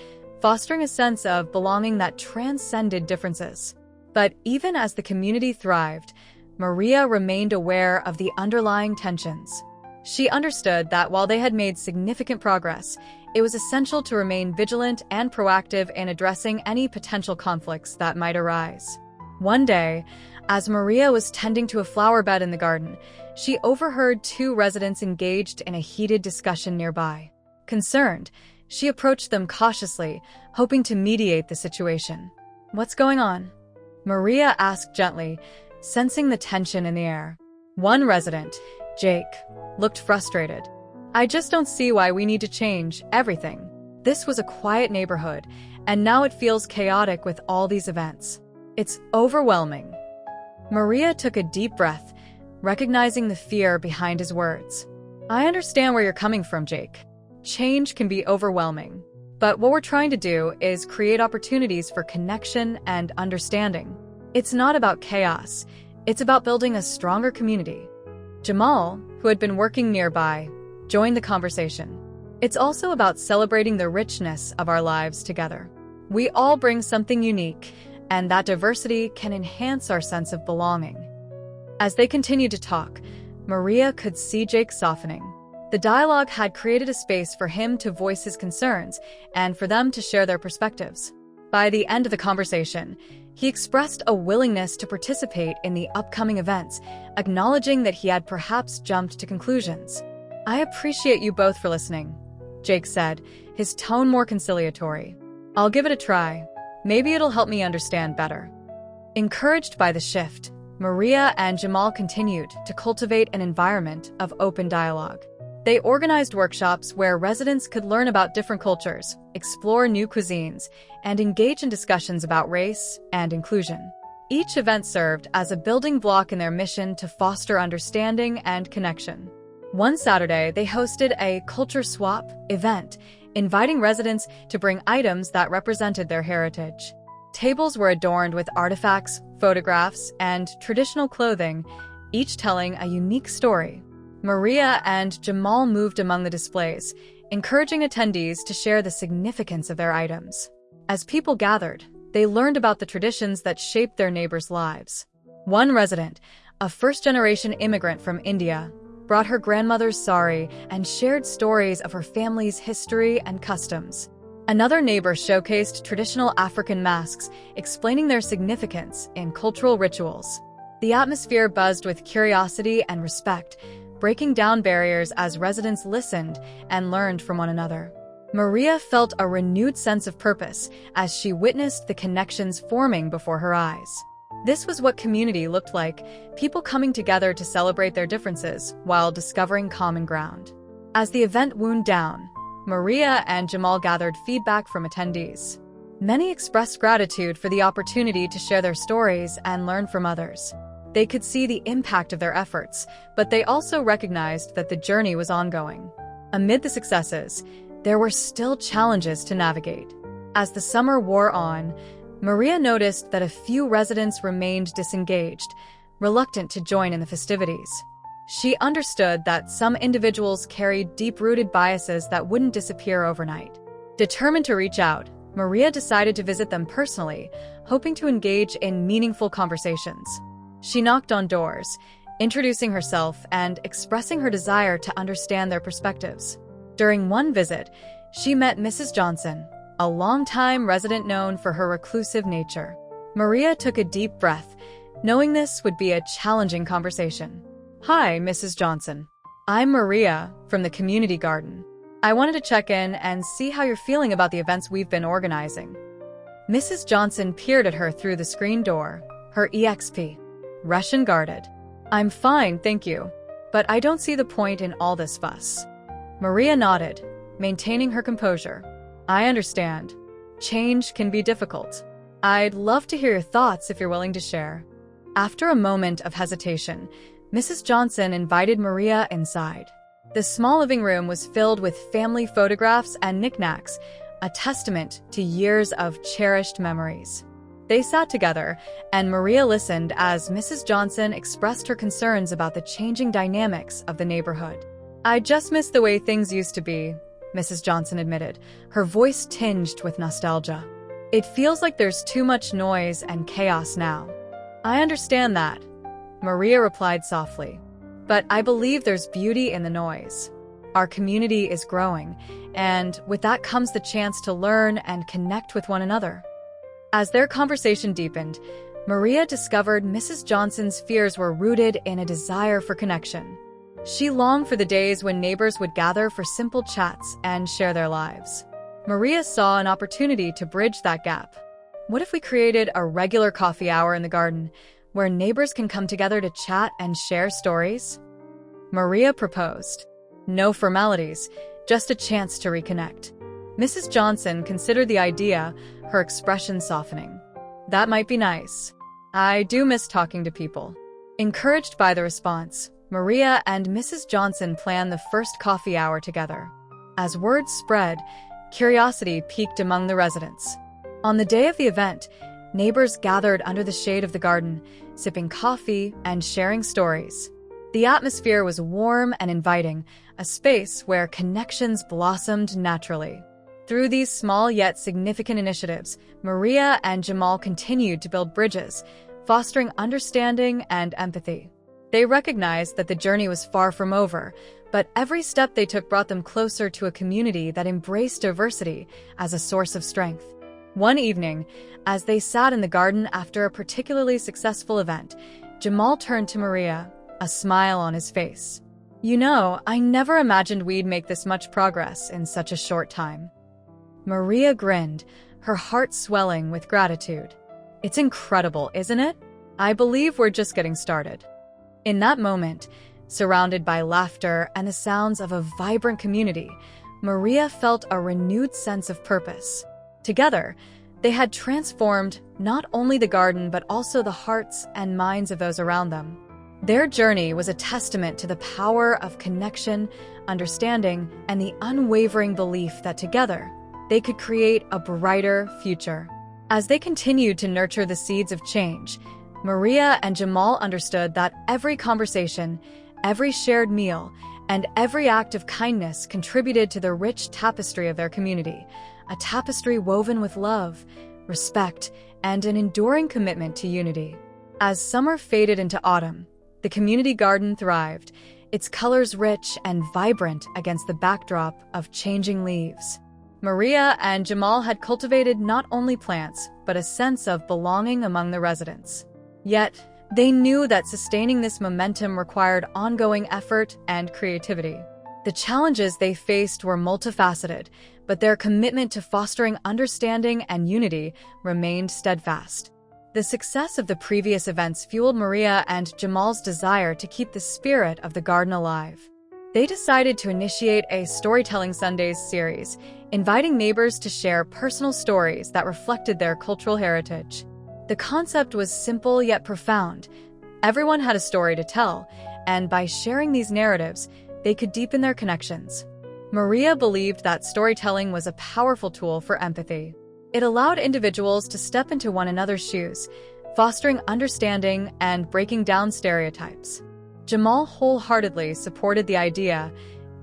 fostering a sense of belonging that transcended differences. But even as the community thrived, Maria remained aware of the underlying tensions. She understood that while they had made significant progress, it was essential to remain vigilant and proactive in addressing any potential conflicts that might arise. One day, as Maria was tending to a flower bed in the garden, she overheard two residents engaged in a heated discussion nearby. Concerned, she approached them cautiously, hoping to mediate the situation. "What's going on?" Maria asked gently, sensing the tension in the air. One resident, Jake, looked frustrated. "I just don't see why we need to change everything. This was a quiet neighborhood, and now it feels chaotic with all these events. It's overwhelming." Maria took a deep breath, recognizing the fear behind his words. "I understand where you're coming from, Jake. Change can be overwhelming, but what we're trying to do is create opportunities for connection and understanding. It's not about chaos, it's about building a stronger community." Jamal, who had been working nearby, joined the conversation. "It's also about celebrating the richness of our lives together. We all bring something unique, and that diversity can enhance our sense of belonging." As they continued to talk, Maria could see Jake softening. The dialogue had created a space for him to voice his concerns and for them to share their perspectives. By the end of the conversation, he expressed a willingness to participate in the upcoming events, acknowledging that he had perhaps jumped to conclusions. "I appreciate you both for listening," Jake said, his tone more conciliatory. "I'll give it a try. Maybe it'll help me understand better." Encouraged by the shift, Maria and Jamal continued to cultivate an environment of open dialogue. They organized workshops where residents could learn about different cultures, explore new cuisines, and engage in discussions about race and inclusion. Each event served as a building block in their mission to foster understanding and connection. One Saturday, they hosted a culture swap event, inviting residents to bring items that represented their heritage. Tables were adorned with artifacts, photographs, and traditional clothing, each telling a unique story. Maria and Jamal moved among the displays, encouraging attendees to share the significance of their items. As people gathered, they learned about the traditions that shaped their neighbors' lives. One resident, a first-generation immigrant from India, brought her grandmother's sari, and shared stories of her family's history and customs. Another neighbor showcased traditional African masks, explaining their significance in cultural rituals. The atmosphere buzzed with curiosity and respect, breaking down barriers as residents listened and learned from one another. Maria felt a renewed sense of purpose as she witnessed the connections forming before her eyes. This was what community looked like, people coming together to celebrate their differences while discovering common ground. As the event wound down, Maria and Jamal gathered feedback from attendees. Many expressed gratitude for the opportunity to share their stories and learn from others. They could see the impact of their efforts, but they also recognized that the journey was ongoing. Amid the successes, there were still challenges to navigate. As the summer wore on, Maria noticed that a few residents remained disengaged, reluctant to join in the festivities. She understood that some individuals carried deep-rooted biases that wouldn't disappear overnight. Determined to reach out, Maria decided to visit them personally, hoping to engage in meaningful conversations. She knocked on doors, introducing herself and expressing her desire to understand their perspectives. During one visit, she met Mrs. Johnson, a longtime resident known for her reclusive nature. Maria took a deep breath, knowing this would be a challenging conversation. "Hi, Mrs. Johnson. I'm Maria from the community garden. I wanted to check in and see how you're feeling about the events we've been organizing." Mrs. Johnson peered at her through the screen door, her EXP. Russian guarded. "I'm fine, thank you. But I don't see the point in all this fuss." Maria nodded, maintaining her composure. "I understand. Change can be difficult. I'd love to hear your thoughts if you're willing to share." After a moment of hesitation, Mrs. Johnson invited Maria inside. The small living room was filled with family photographs and knickknacks, a testament to years of cherished memories. They sat together, and Maria listened as Mrs. Johnson expressed her concerns about the changing dynamics of the neighborhood. "I just miss the way things used to be," Mrs. Johnson admitted, her voice tinged with nostalgia. "It feels like there's too much noise and chaos now." "I understand that," Maria replied softly. "But I believe there's beauty in the noise. Our community is growing, and with that comes the chance to learn and connect with one another." As their conversation deepened, Maria discovered Mrs. Johnson's fears were rooted in a desire for connection. She longed for the days when neighbors would gather for simple chats and share their lives. Maria saw an opportunity to bridge that gap. What if we created a regular coffee hour in the garden, where neighbors can come together to chat and share stories? Maria proposed. No formalities, just a chance to reconnect. Mrs. Johnson considered the idea, her expression softening. "That might be nice. I do miss talking to people." Encouraged by the response, Maria and Mrs. Johnson planned the first coffee hour together. As word spread, curiosity piqued among the residents. On the day of the event, neighbors gathered under the shade of the garden, sipping coffee and sharing stories. The atmosphere was warm and inviting, a space where connections blossomed naturally. Through these small yet significant initiatives, Maria and Jamal continued to build bridges, fostering understanding and empathy. They recognized that the journey was far from over, but every step they took brought them closer to a community that embraced diversity as a source of strength. One evening, as they sat in the garden after a particularly successful event, Jamal turned to Maria, a smile on his face. "You know, I never imagined we'd make this much progress in such a short time." Maria grinned, her heart swelling with gratitude. "It's incredible, isn't it? I believe we're just getting started." In that moment, surrounded by laughter and the sounds of a vibrant community, Maria felt a renewed sense of purpose. Together, they had transformed not only the garden but also the hearts and minds of those around them. Their journey was a testament to the power of connection, understanding, and the unwavering belief that together, they could create a brighter future. As they continued to nurture the seeds of change, Maria and Jamal understood that every conversation, every shared meal, and every act of kindness contributed to the rich tapestry of their community, a tapestry woven with love, respect, and an enduring commitment to unity. As summer faded into autumn, the community garden thrived, its colors rich and vibrant against the backdrop of changing leaves. Maria and Jamal had cultivated not only plants, but a sense of belonging among the residents. Yet, they knew that sustaining this momentum required ongoing effort and creativity. The challenges they faced were multifaceted, but their commitment to fostering understanding and unity remained steadfast. The success of the previous events fueled Maria and Jamal's desire to keep the spirit of the garden alive. They decided to initiate a Storytelling Sundays series, inviting neighbors to share personal stories that reflected their cultural heritage. The concept was simple yet profound. Everyone had a story to tell, and by sharing these narratives, they could deepen their connections. Maria believed that storytelling was a powerful tool for empathy. It allowed individuals to step into one another's shoes, fostering understanding and breaking down stereotypes. Jamal wholeheartedly supported the idea,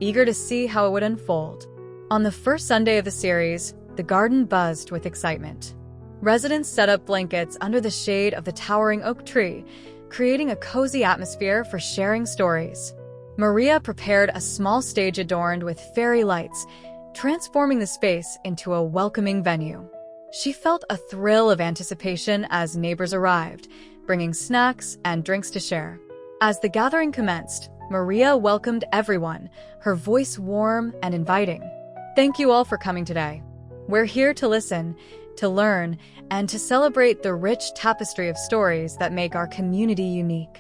eager to see how it would unfold. On the first Sunday of the series, the garden buzzed with excitement. Residents set up blankets under the shade of the towering oak tree, creating a cozy atmosphere for sharing stories. Maria prepared a small stage adorned with fairy lights, transforming the space into a welcoming venue. She felt a thrill of anticipation as neighbors arrived, bringing snacks and drinks to share. As the gathering commenced, Maria welcomed everyone, her voice warm and inviting. "Thank you all for coming today. We're here to listen, to learn, and to celebrate the rich tapestry of stories that make our community unique.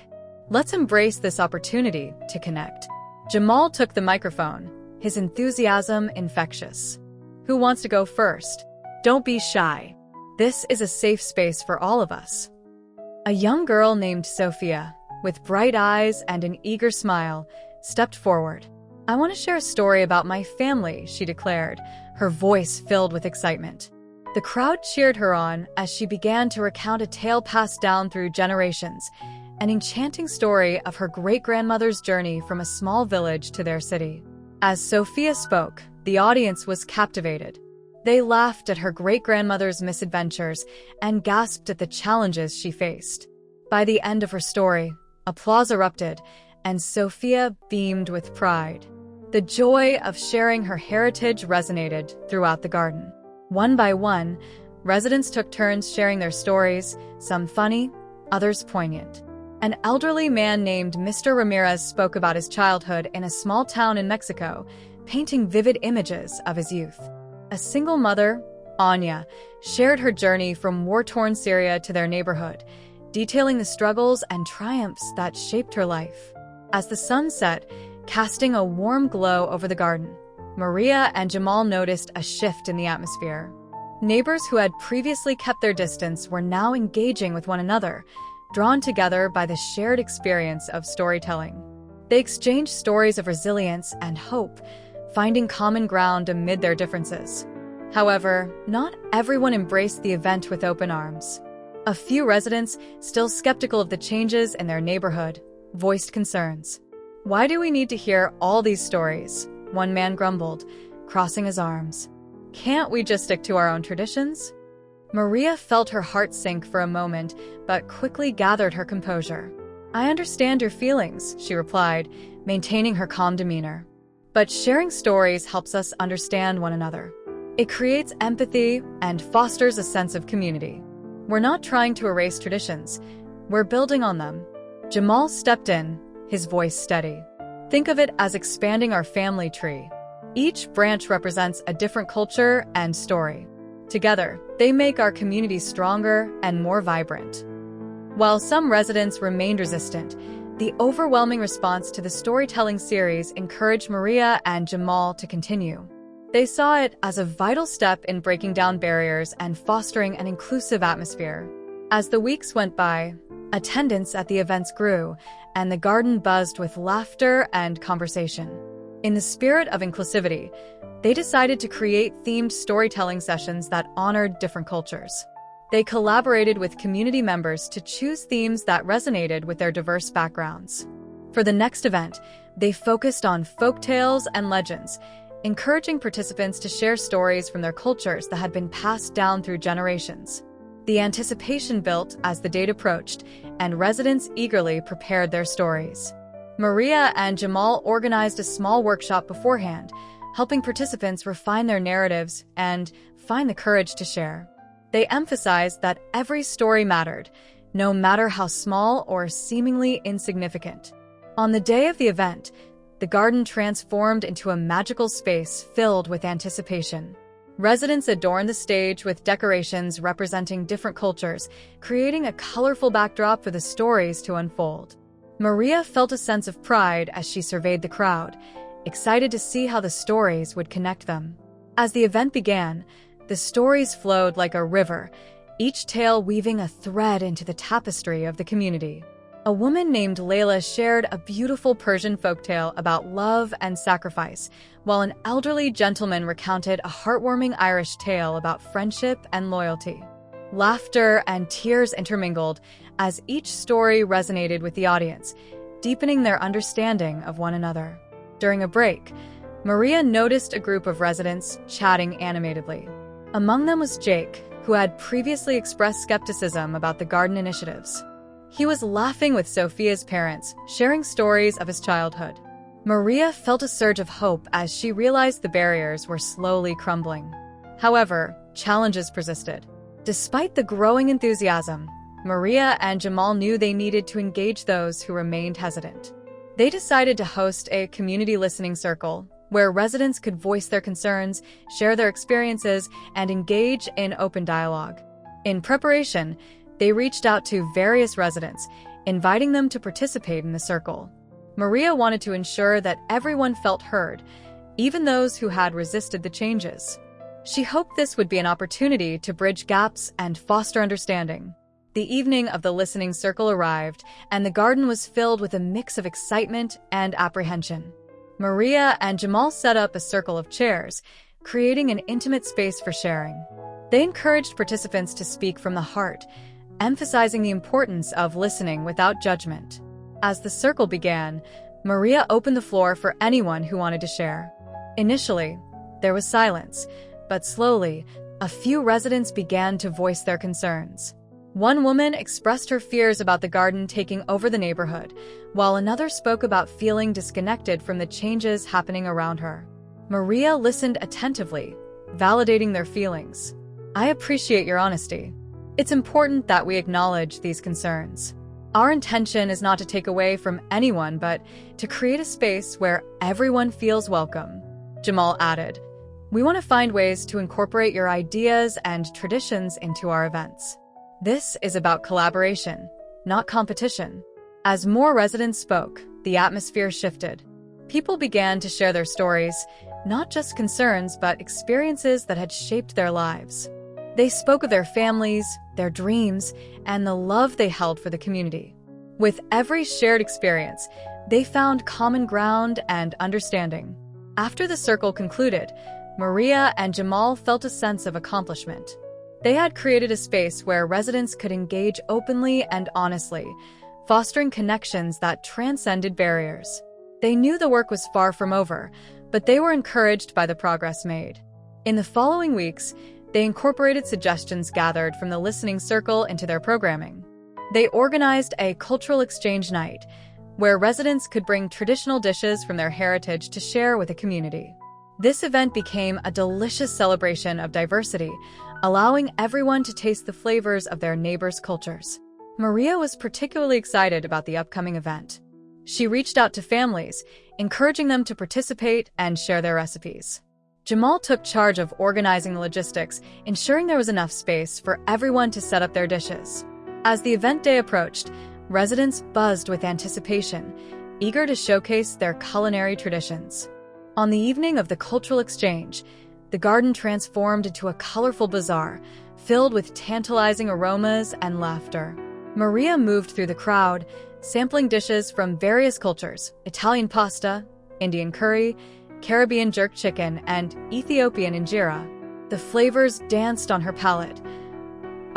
Let's embrace this opportunity to connect." Jamal took the microphone, his enthusiasm infectious. "Who wants to go first? Don't be shy. This is a safe space for all of us." A young girl named Sophia, with bright eyes and an eager smile, stepped forward. "I want to share a story about my family," she declared, her voice filled with excitement. The crowd cheered her on as she began to recount a tale passed down through generations, an enchanting story of her great-grandmother's journey from a small village to their city. As Sophia spoke, the audience was captivated. They laughed at her great-grandmother's misadventures and gasped at the challenges she faced. By the end of her story, applause erupted, and Sophia beamed with pride. The joy of sharing her heritage resonated throughout the garden. One by one, residents took turns sharing their stories, some funny, others poignant. An elderly man named Mr. Ramirez spoke about his childhood in a small town in Mexico, painting vivid images of his youth. A single mother, Anya, shared her journey from war-torn Syria to their neighborhood, detailing the struggles and triumphs that shaped her life. As the sun set, casting a warm glow over the garden, Maria and Jamal noticed a shift in the atmosphere. Neighbors who had previously kept their distance were now engaging with one another, drawn together by the shared experience of storytelling. They exchanged stories of resilience and hope, finding common ground amid their differences. However, not everyone embraced the event with open arms. A few residents, still skeptical of the changes in their neighborhood, voiced concerns. "Why do we need to hear all these stories?" one man grumbled, crossing his arms. "Can't we just stick to our own traditions?" Maria felt her heart sink for a moment, but quickly gathered her composure. "I understand your feelings," she replied, maintaining her calm demeanor. "But sharing stories helps us understand one another. It creates empathy and fosters a sense of community. We're not trying to erase traditions, we're building on them." Jamal stepped in, his voice steady. "Think of it as expanding our family tree. Each branch represents a different culture and story. Together, they make our community stronger and more vibrant." While some residents remained resistant, the overwhelming response to the storytelling series encouraged Maria and Jamal to continue. They saw it as a vital step in breaking down barriers and fostering an inclusive atmosphere. As the weeks went by, attendance at the events grew, and the garden buzzed with laughter and conversation. In the spirit of inclusivity, they decided to create themed storytelling sessions that honored different cultures. They collaborated with community members to choose themes that resonated with their diverse backgrounds. For the next event, they focused on folktales and legends, encouraging participants to share stories from their cultures that had been passed down through generations. The anticipation built as the date approached, and residents eagerly prepared their stories. Maria and Jamal organized a small workshop beforehand, helping participants refine their narratives and find the courage to share. They emphasized that every story mattered, no matter how small or seemingly insignificant. On the day of the event, the garden transformed into a magical space filled with anticipation. Residents adorned the stage with decorations representing different cultures, creating a colorful backdrop for the stories to unfold. Maria felt a sense of pride as she surveyed the crowd, excited to see how the stories would connect them. As the event began, the stories flowed like a river, each tale weaving a thread into the tapestry of the community. A woman named Layla shared a beautiful Persian folktale about love and sacrifice, while an elderly gentleman recounted a heartwarming Irish tale about friendship and loyalty. Laughter and tears intermingled as each story resonated with the audience, deepening their understanding of one another. During a break, Maria noticed a group of residents chatting animatedly. Among them was Jake, who had previously expressed skepticism about the garden initiatives. He was laughing with Sophia's parents, sharing stories of his childhood. Maria felt a surge of hope as she realized the barriers were slowly crumbling. However, challenges persisted. Despite the growing enthusiasm, Maria and Jamal knew they needed to engage those who remained hesitant. They decided to host a community listening circle where residents could voice their concerns, share their experiences, and engage in open dialogue. In preparation, they reached out to various residents, inviting them to participate in the circle. Maria wanted to ensure that everyone felt heard, even those who had resisted the changes. She hoped this would be an opportunity to bridge gaps and foster understanding. The evening of the listening circle arrived, and the garden was filled with a mix of excitement and apprehension. Maria and Jamal set up a circle of chairs, creating an intimate space for sharing. They encouraged participants to speak from the heart, emphasizing the importance of listening without judgment. As the circle began, Maria opened the floor for anyone who wanted to share. Initially, there was silence, but slowly, a few residents began to voice their concerns. One woman expressed her fears about the garden taking over the neighborhood, while another spoke about feeling disconnected from the changes happening around her. Maria listened attentively, validating their feelings. "I appreciate your honesty. It's important that we acknowledge these concerns. Our intention is not to take away from anyone, but to create a space where everyone feels welcome," Jamal added. "We want to find ways to incorporate your ideas and traditions into our events. This is about collaboration, not competition." As more residents spoke, the atmosphere shifted. People began to share their stories, not just concerns, but experiences that had shaped their lives. They spoke of their families, their dreams, and the love they held for the community. With every shared experience, they found common ground and understanding. After the circle concluded, Maria and Jamal felt a sense of accomplishment. They had created a space where residents could engage openly and honestly, fostering connections that transcended barriers. They knew the work was far from over, but they were encouraged by the progress made. In the following weeks, they incorporated suggestions gathered from the listening circle into their programming. They organized a cultural exchange night, where residents could bring traditional dishes from their heritage to share with the community. This event became a delicious celebration of diversity, allowing everyone to taste the flavors of their neighbors' cultures. Maria was particularly excited about the upcoming event. She reached out to families, encouraging them to participate and share their recipes. Jamal took charge of organizing the logistics, ensuring there was enough space for everyone to set up their dishes. As the event day approached, residents buzzed with anticipation, eager to showcase their culinary traditions. On the evening of the cultural exchange, the garden transformed into a colorful bazaar, filled with tantalizing aromas and laughter. Maria moved through the crowd, sampling dishes from various cultures: Italian pasta, Indian curry, Caribbean jerk chicken, and Ethiopian injera. The flavors danced on her palate,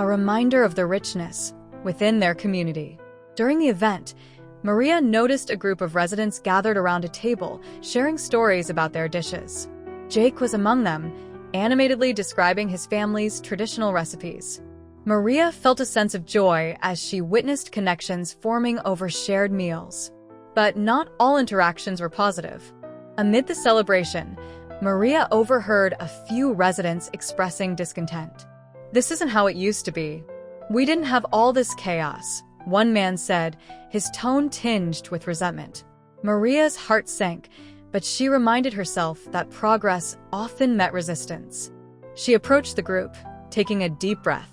a reminder of the richness within their community. During the event, Maria noticed a group of residents gathered around a table, sharing stories about their dishes. Jake was among them, animatedly describing his family's traditional recipes. Maria felt a sense of joy as she witnessed connections forming over shared meals. But not all interactions were positive. Amid the celebration, Maria overheard a few residents expressing discontent. "This isn't how it used to be. We didn't have all this chaos," one man said, his tone tinged with resentment. Maria's heart sank, but she reminded herself that progress often met resistance. She approached the group, taking a deep breath.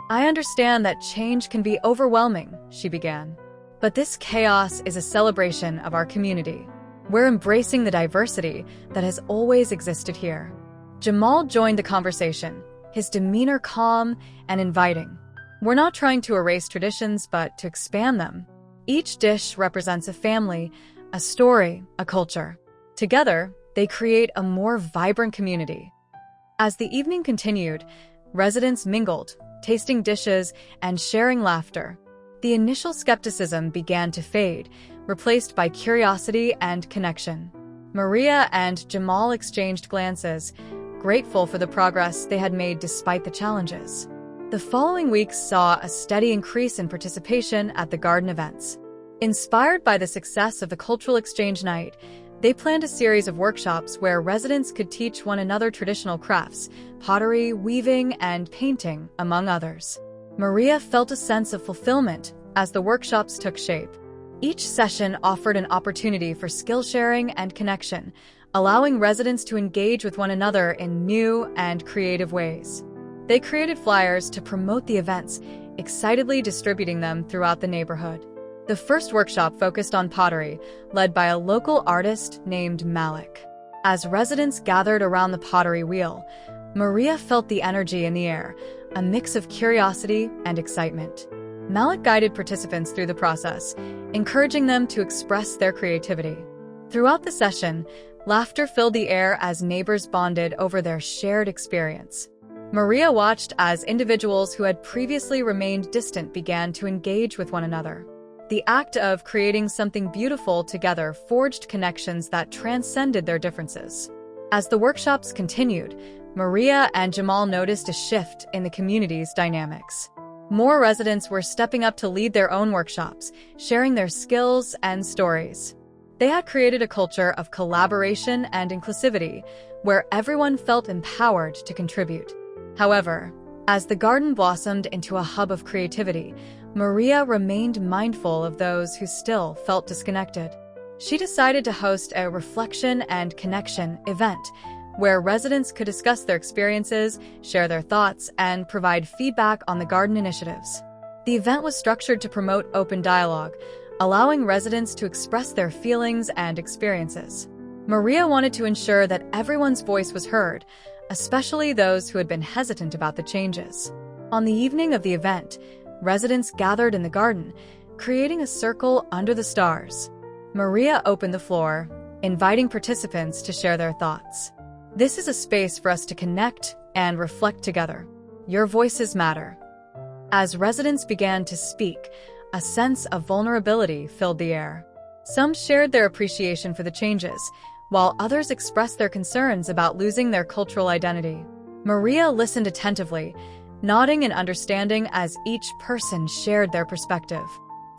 "I understand that change can be overwhelming," she began. "But this chaos is a celebration of our community. We're embracing the diversity that has always existed here." Jamal joined the conversation, his demeanor calm and inviting. "We're not trying to erase traditions, but to expand them. Each dish represents a family, a story, a culture. Together, they create a more vibrant community." As the evening continued, residents mingled, tasting dishes and sharing laughter. The initial skepticism began to fade, replaced by curiosity and connection. Maria and Jamal exchanged glances, grateful for the progress they had made despite the challenges. The following weeks saw a steady increase in participation at the garden events. Inspired by the success of the cultural exchange night, they planned a series of workshops where residents could teach one another traditional crafts, pottery, weaving, and painting, among others. Maria felt a sense of fulfillment as the workshops took shape. Each session offered an opportunity for skill sharing and connection, allowing residents to engage with one another in new and creative ways. They created flyers to promote the events, excitedly distributing them throughout the neighborhood. The first workshop focused on pottery, led by a local artist named Malik. As residents gathered around the pottery wheel, Maria felt the energy in the air, a mix of curiosity and excitement. Malik guided participants through the process, encouraging them to express their creativity. Throughout the session, laughter filled the air as neighbors bonded over their shared experience. Maria watched as individuals who had previously remained distant began to engage with one another. The act of creating something beautiful together forged connections that transcended their differences. As the workshops continued, Maria and Jamal noticed a shift in the community's dynamics. More residents were stepping up to lead their own workshops, sharing their skills and stories. They had created a culture of collaboration and inclusivity, where everyone felt empowered to contribute. However, as the garden blossomed into a hub of creativity, Maria remained mindful of those who still felt disconnected. She decided to host a reflection and connection event, where residents could discuss their experiences, share their thoughts, and provide feedback on the garden initiatives. The event was structured to promote open dialogue, allowing residents to express their feelings and experiences. Maria wanted to ensure that everyone's voice was heard, especially those who had been hesitant about the changes. On the evening of the event, residents gathered in the garden, creating a circle under the stars. Maria opened the floor, inviting participants to share their thoughts. "This is a space for us to connect and reflect together. Your voices matter." As residents began to speak, a sense of vulnerability filled the air. Some shared their appreciation for the changes, while others expressed their concerns about losing their cultural identity. Maria listened attentively, nodding in understanding as each person shared their perspective.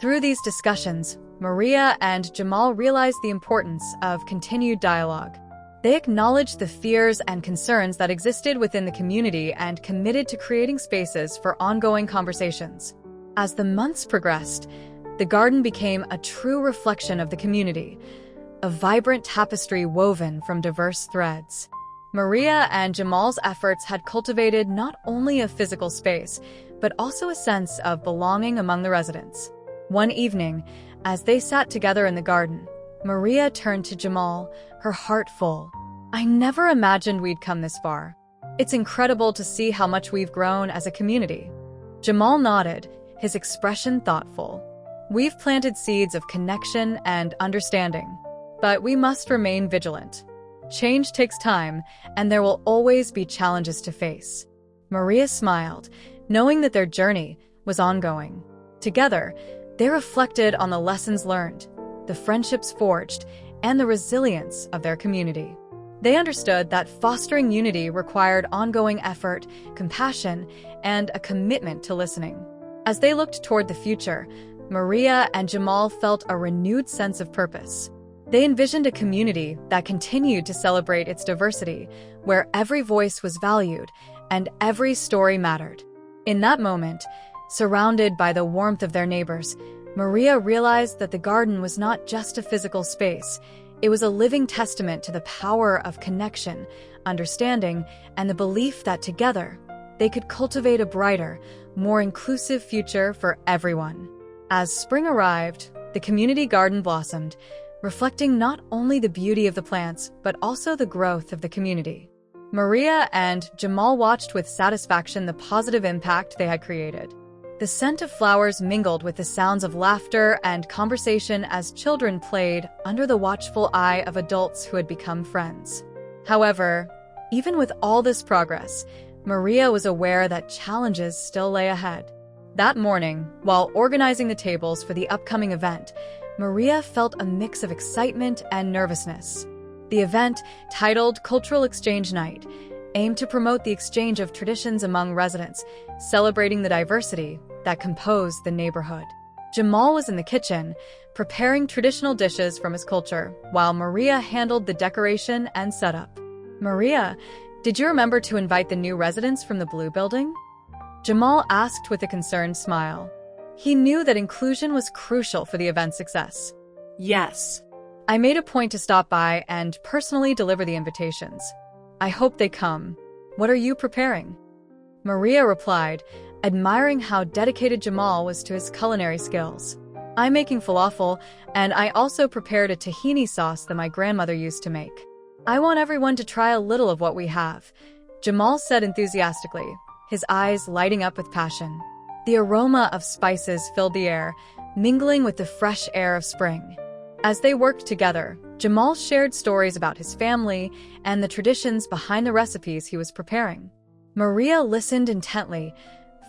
Through these discussions, Maria and Jamal realized the importance of continued dialogue. They acknowledged the fears and concerns that existed within the community and committed to creating spaces for ongoing conversations. As the months progressed, the garden became a true reflection of the community, a vibrant tapestry woven from diverse threads. Maria and Jamal's efforts had cultivated not only a physical space, but also a sense of belonging among the residents. One evening, as they sat together in the garden, Maria turned to Jamal, her heart full. "I never imagined we'd come this far. It's incredible to see how much we've grown as a community." Jamal nodded, his expression thoughtful. "We've planted seeds of connection and understanding, but we must remain vigilant. Change takes time, and there will always be challenges to face." Maria smiled, knowing that their journey was ongoing. Together, they reflected on the lessons learned, the friendships forged, and the resilience of their community. They understood that fostering unity required ongoing effort, compassion, and a commitment to listening. As they looked toward the future, Maria and Jamal felt a renewed sense of purpose. They envisioned a community that continued to celebrate its diversity, where every voice was valued and every story mattered. In that moment, surrounded by the warmth of their neighbors, Maria realized that the garden was not just a physical space. It was a living testament to the power of connection, understanding, and the belief that together, they could cultivate a brighter, more inclusive future for everyone. As spring arrived, the community garden blossomed, reflecting not only the beauty of the plants, but also the growth of the community. Maria and Jamal watched with satisfaction the positive impact they had created. The scent of flowers mingled with the sounds of laughter and conversation as children played under the watchful eye of adults who had become friends. However, even with all this progress, Maria was aware that challenges still lay ahead. That morning, while organizing the tables for the upcoming event, Maria felt a mix of excitement and nervousness. The event, titled Cultural Exchange Night, aimed to promote the exchange of traditions among residents, celebrating the diversity that composed the neighborhood. Jamal was in the kitchen, preparing traditional dishes from his culture, while Maria handled the decoration and setup. "Maria, did you remember to invite the new residents from the Blue Building?" Jamal asked with a concerned smile. He knew that inclusion was crucial for the event's success. Yes. "I made a point to stop by and personally deliver the invitations. I hope they come. What are you preparing?" Maria replied, admiring how dedicated Jamal was to his culinary skills. "I'm making falafel, and I also prepared a tahini sauce that my grandmother used to make. I want everyone to try a little of what we have," Jamal said enthusiastically, his eyes lighting up with passion. The aroma of spices filled the air, mingling with the fresh air of spring. As they worked together, Jamal shared stories about his family and the traditions behind the recipes he was preparing. Maria listened intently,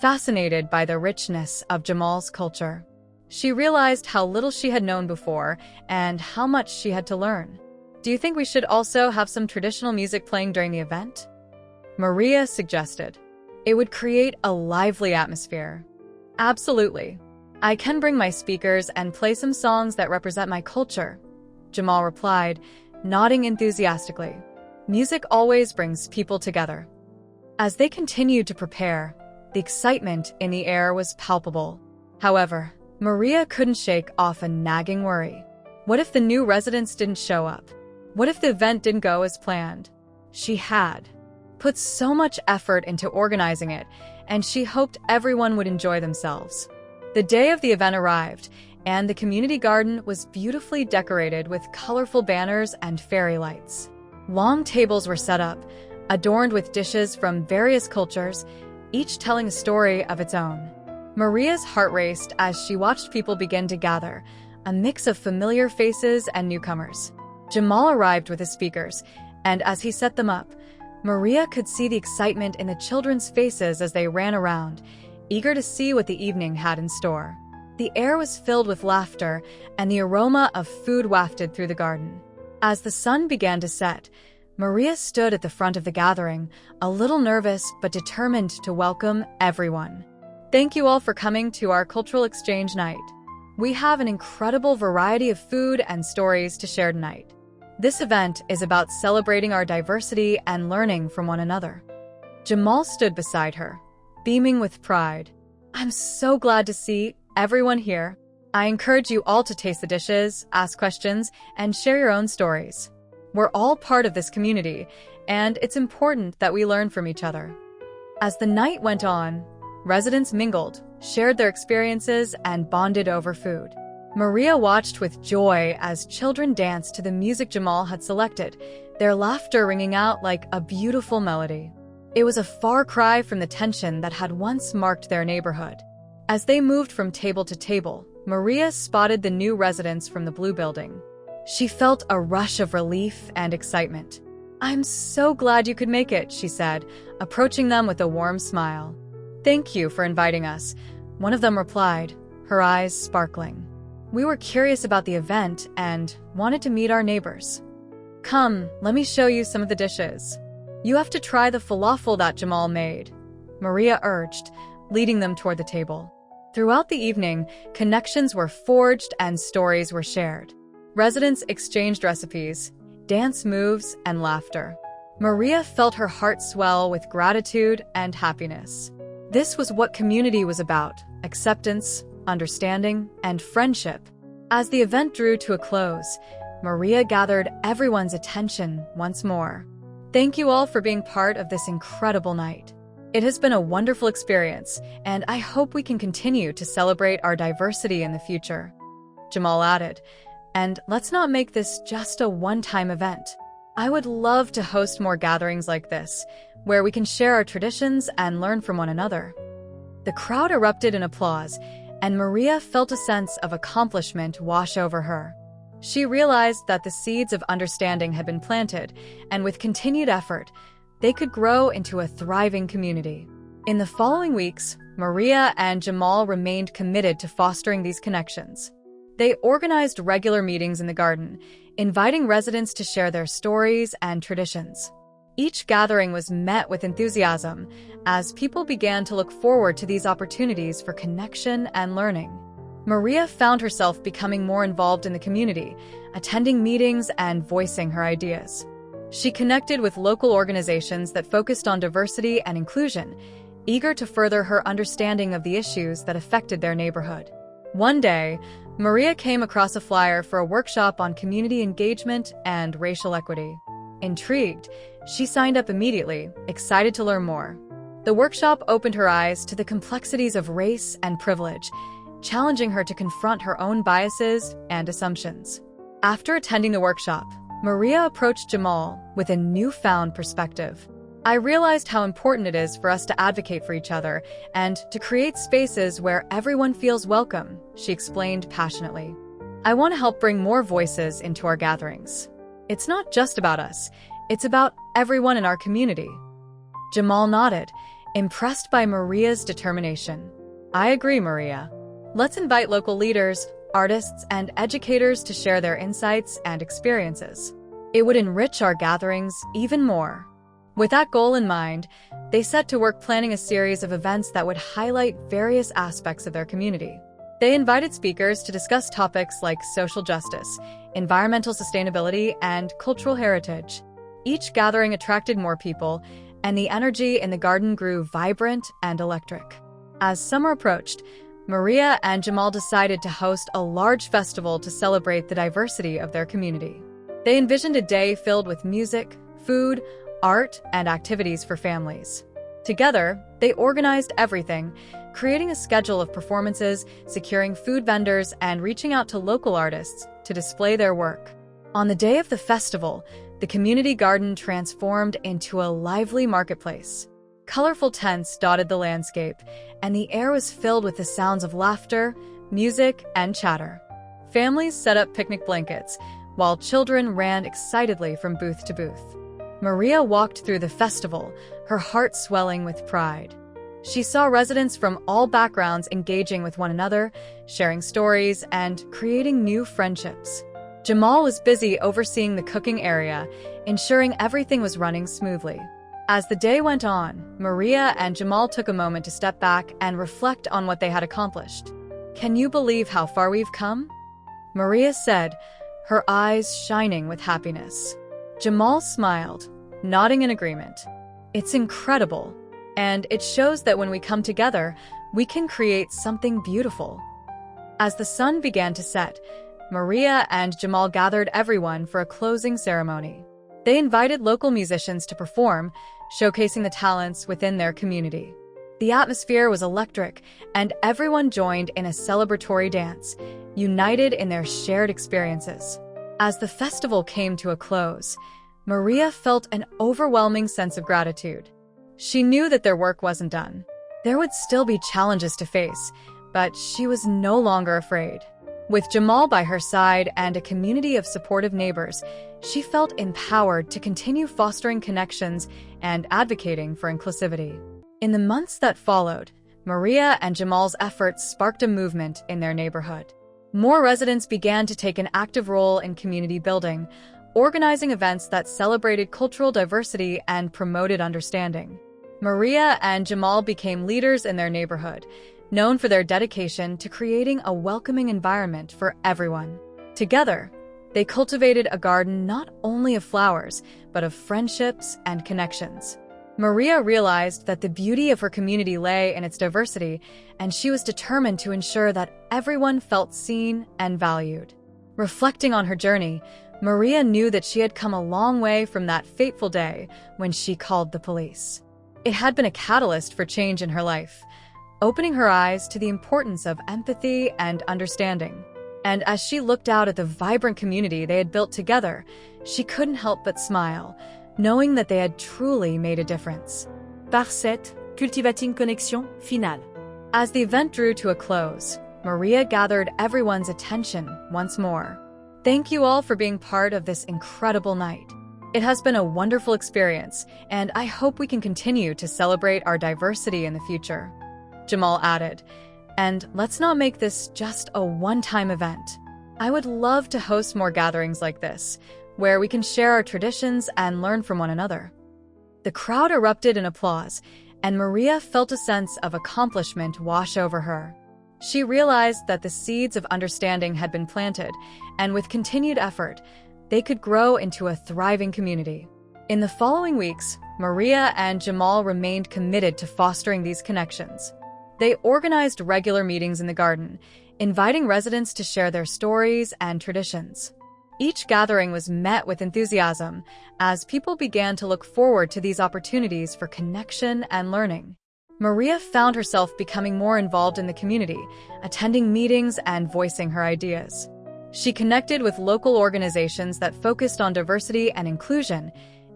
fascinated by the richness of Jamal's culture. She realized how little she had known before and how much she had to learn. "Do you think we should also have some traditional music playing during the event?" Maria suggested. "It would create a lively atmosphere." "Absolutely. I can bring my speakers and play some songs that represent my culture," Jamal replied, nodding enthusiastically. Music always brings people together. As they continued to prepare, the excitement in the air was palpable. However, Maria couldn't shake off a nagging worry. What if the new residents didn't show up? What if the event didn't go as planned? She had put so much effort into organizing it, and she hoped everyone would enjoy themselves. The day of the event arrived, and the community garden was beautifully decorated with colorful banners and fairy lights. Long tables were set up, adorned with dishes from various cultures, each telling a story of its own. Maria's heart raced as she watched people begin to gather, a mix of familiar faces and newcomers. Jamal arrived with his speakers, and as he set them up, Maria could see the excitement in the children's faces as they ran around, eager to see what the evening had in store. The air was filled with laughter, and the aroma of food wafted through the garden. As the sun began to set, Maria stood at the front of the gathering, a little nervous but determined to welcome everyone. "Thank you all for coming to our cultural exchange night. We have an incredible variety of food and stories to share tonight. This event is about celebrating our diversity and learning from one another." Jamal stood beside her, beaming with pride. "I'm so glad to see everyone here. I encourage you all to taste the dishes, ask questions, and share your own stories. We're all part of this community, and it's important that we learn from each other." As the night went on, residents mingled, shared their experiences, and bonded over food. Maria watched with joy as children danced to the music Jamal had selected, their laughter ringing out like a beautiful melody. It was a far cry from the tension that had once marked their neighborhood. As they moved from table to table, Maria spotted the new residents from the Blue Building. She felt a rush of relief and excitement. "I'm so glad you could make it," she said, approaching them with a warm smile. "Thank you for inviting us," one of them replied, her eyes sparkling. "We were curious about the event and wanted to meet our neighbors. Come, let me show you some of the dishes. You have to try the falafel that Jamal made," Maria urged, leading them toward the table. Throughout the evening, connections were forged and stories were shared. Residents exchanged recipes, dance moves, and laughter. Maria felt her heart swell with gratitude and happiness. This was what community was about: acceptance, understanding, and friendship. As the event drew to a close, Maria gathered everyone's attention once more. Thank you all for being part of this incredible night. It has been a wonderful experience, and I hope we can continue to celebrate our diversity in the future. Jamal added, and let's not make this just a one-time event. I would love to host more gatherings like this, where we can share our traditions and learn from one another. The crowd erupted in applause, and Maria felt a sense of accomplishment wash over her. She realized that the seeds of understanding had been planted, and with continued effort, they could grow into a thriving community. In the following weeks, Maria and Jamal remained committed to fostering these connections. They organized regular meetings in the garden, inviting residents to share their stories and traditions. Each gathering was met with enthusiasm, as people began to look forward to these opportunities for connection and learning. Maria found herself becoming more involved in the community, attending meetings and voicing her ideas. She connected with local organizations that focused on diversity and inclusion, eager to further her understanding of the issues that affected their neighborhood. One day, Maria came across a flyer for a workshop on community engagement and racial equity. Intrigued, she signed up immediately, excited to learn more. The workshop opened her eyes to the complexities of race and privilege, challenging her to confront her own biases and assumptions. After attending the workshop, Maria approached Jamal with a newfound perspective. I realized how important it is for us to advocate for each other and to create spaces where everyone feels welcome, she explained passionately. I want to help bring more voices into our gatherings. It's not just about us, it's about everyone in our community. Jamal nodded, impressed by Maria's determination. I agree, Maria. Let's invite local leaders, artists, and educators to share their insights and experiences. It would enrich our gatherings even more. With that goal in mind, they set to work planning a series of events that would highlight various aspects of their community. They invited speakers to discuss topics like social justice, environmental sustainability, and cultural heritage. Each gathering attracted more people, and the energy in the garden grew vibrant and electric. As summer approached, Maria and Jamal decided to host a large festival to celebrate the diversity of their community. They envisioned a day filled with music, food, art, and activities for families. Together, they organized everything, creating a schedule of performances, securing food vendors, and reaching out to local artists to display their work. On the day of the festival, the community garden transformed into a lively marketplace. Colorful tents dotted the landscape, and the air was filled with the sounds of laughter, music, and chatter. Families set up picnic blankets, while children ran excitedly from booth to booth. Maria walked through the festival, her heart swelling with pride. She saw residents from all backgrounds engaging with one another, sharing stories, and creating new friendships. Jamal was busy overseeing the cooking area, ensuring everything was running smoothly. As the day went on, Maria and Jamal took a moment to step back and reflect on what they had accomplished. Can you believe how far we've come? Maria said, her eyes shining with happiness. Jamal smiled, nodding in agreement. It's incredible, and it shows that when we come together, we can create something beautiful. As the sun began to set, Maria and Jamal gathered everyone for a closing ceremony. They invited local musicians to perform, showcasing the talents within their community. The atmosphere was electric, and everyone joined in a celebratory dance, united in their shared experiences. As the festival came to a close, Maria felt an overwhelming sense of gratitude. She knew that their work wasn't done. There would still be challenges to face, but she was no longer afraid. With Jamal by her side and a community of supportive neighbors, she felt empowered to continue fostering connections and advocating for inclusivity. In the months that followed, Maria and Jamal's efforts sparked a movement in their neighborhood. More residents began to take an active role in community building, organizing events that celebrated cultural diversity and promoted understanding. Maria and Jamal became leaders in their neighborhood, known for their dedication to creating a welcoming environment for everyone. Together, they cultivated a garden not only of flowers, but of friendships and connections. Maria realized that the beauty of her community lay in its diversity, and she was determined to ensure that everyone felt seen and valued. Reflecting on her journey, Maria knew that she had come a long way from that fateful day when she called the police. It had been a catalyst for change in her life, opening her eyes to the importance of empathy and understanding. And as she looked out at the vibrant community they had built together, she couldn't help but smile, knowing that they had truly made a difference. Part 7. Cultivating connexion, finale. As the event drew to a close, Maria gathered everyone's attention once more. Thank you all for being part of this incredible night. It has been a wonderful experience, and I hope we can continue to celebrate our diversity in the future. Jamal added, and let's not make this just a one-time event. I would love to host more gatherings like this, where we can share our traditions and learn from one another. The crowd erupted in applause, and Maria felt a sense of accomplishment wash over her. She realized that the seeds of understanding had been planted, and with continued effort, they could grow into a thriving community. In the following weeks, Maria and Jamal remained committed to fostering these connections. They organized regular meetings in the garden, inviting residents to share their stories and traditions. Each gathering was met with enthusiasm, as people began to look forward to these opportunities for connection and learning. Maria found herself becoming more involved in the community, attending meetings and voicing her ideas. She connected with local organizations that focused on diversity and inclusion,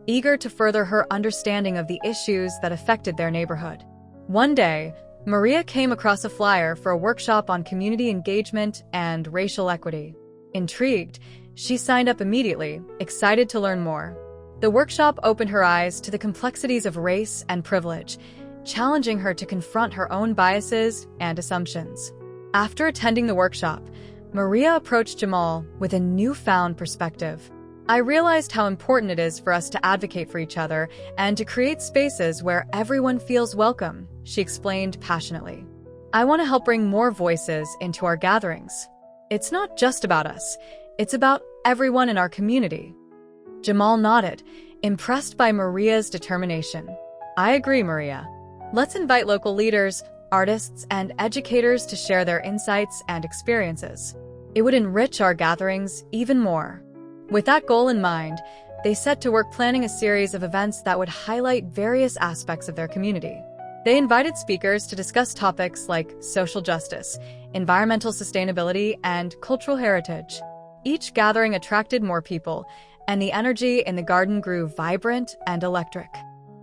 eager to further her understanding of the issues that affected their neighborhood. One day, Maria came across a flyer for a workshop on community engagement and racial equity. Intrigued, she signed up immediately, excited to learn more. The workshop opened her eyes to the complexities of race and privilege, challenging her to confront her own biases and assumptions. After attending the workshop, Maria approached Jamal with a newfound perspective. I realized how important it is for us to advocate for each other and to create spaces where everyone feels welcome, she explained passionately. I want to help bring more voices into our gatherings. It's not just about us, it's about everyone in our community. Jamal nodded, impressed by Maria's determination. I agree, Maria. Let's invite local leaders, artists, and educators to share their insights and experiences. It would enrich our gatherings even more. With that goal in mind, they set to work planning a series of events that would highlight various aspects of their community. They invited speakers to discuss topics like social justice, environmental sustainability, and cultural heritage. Each gathering attracted more people, and the energy in the garden grew vibrant and electric.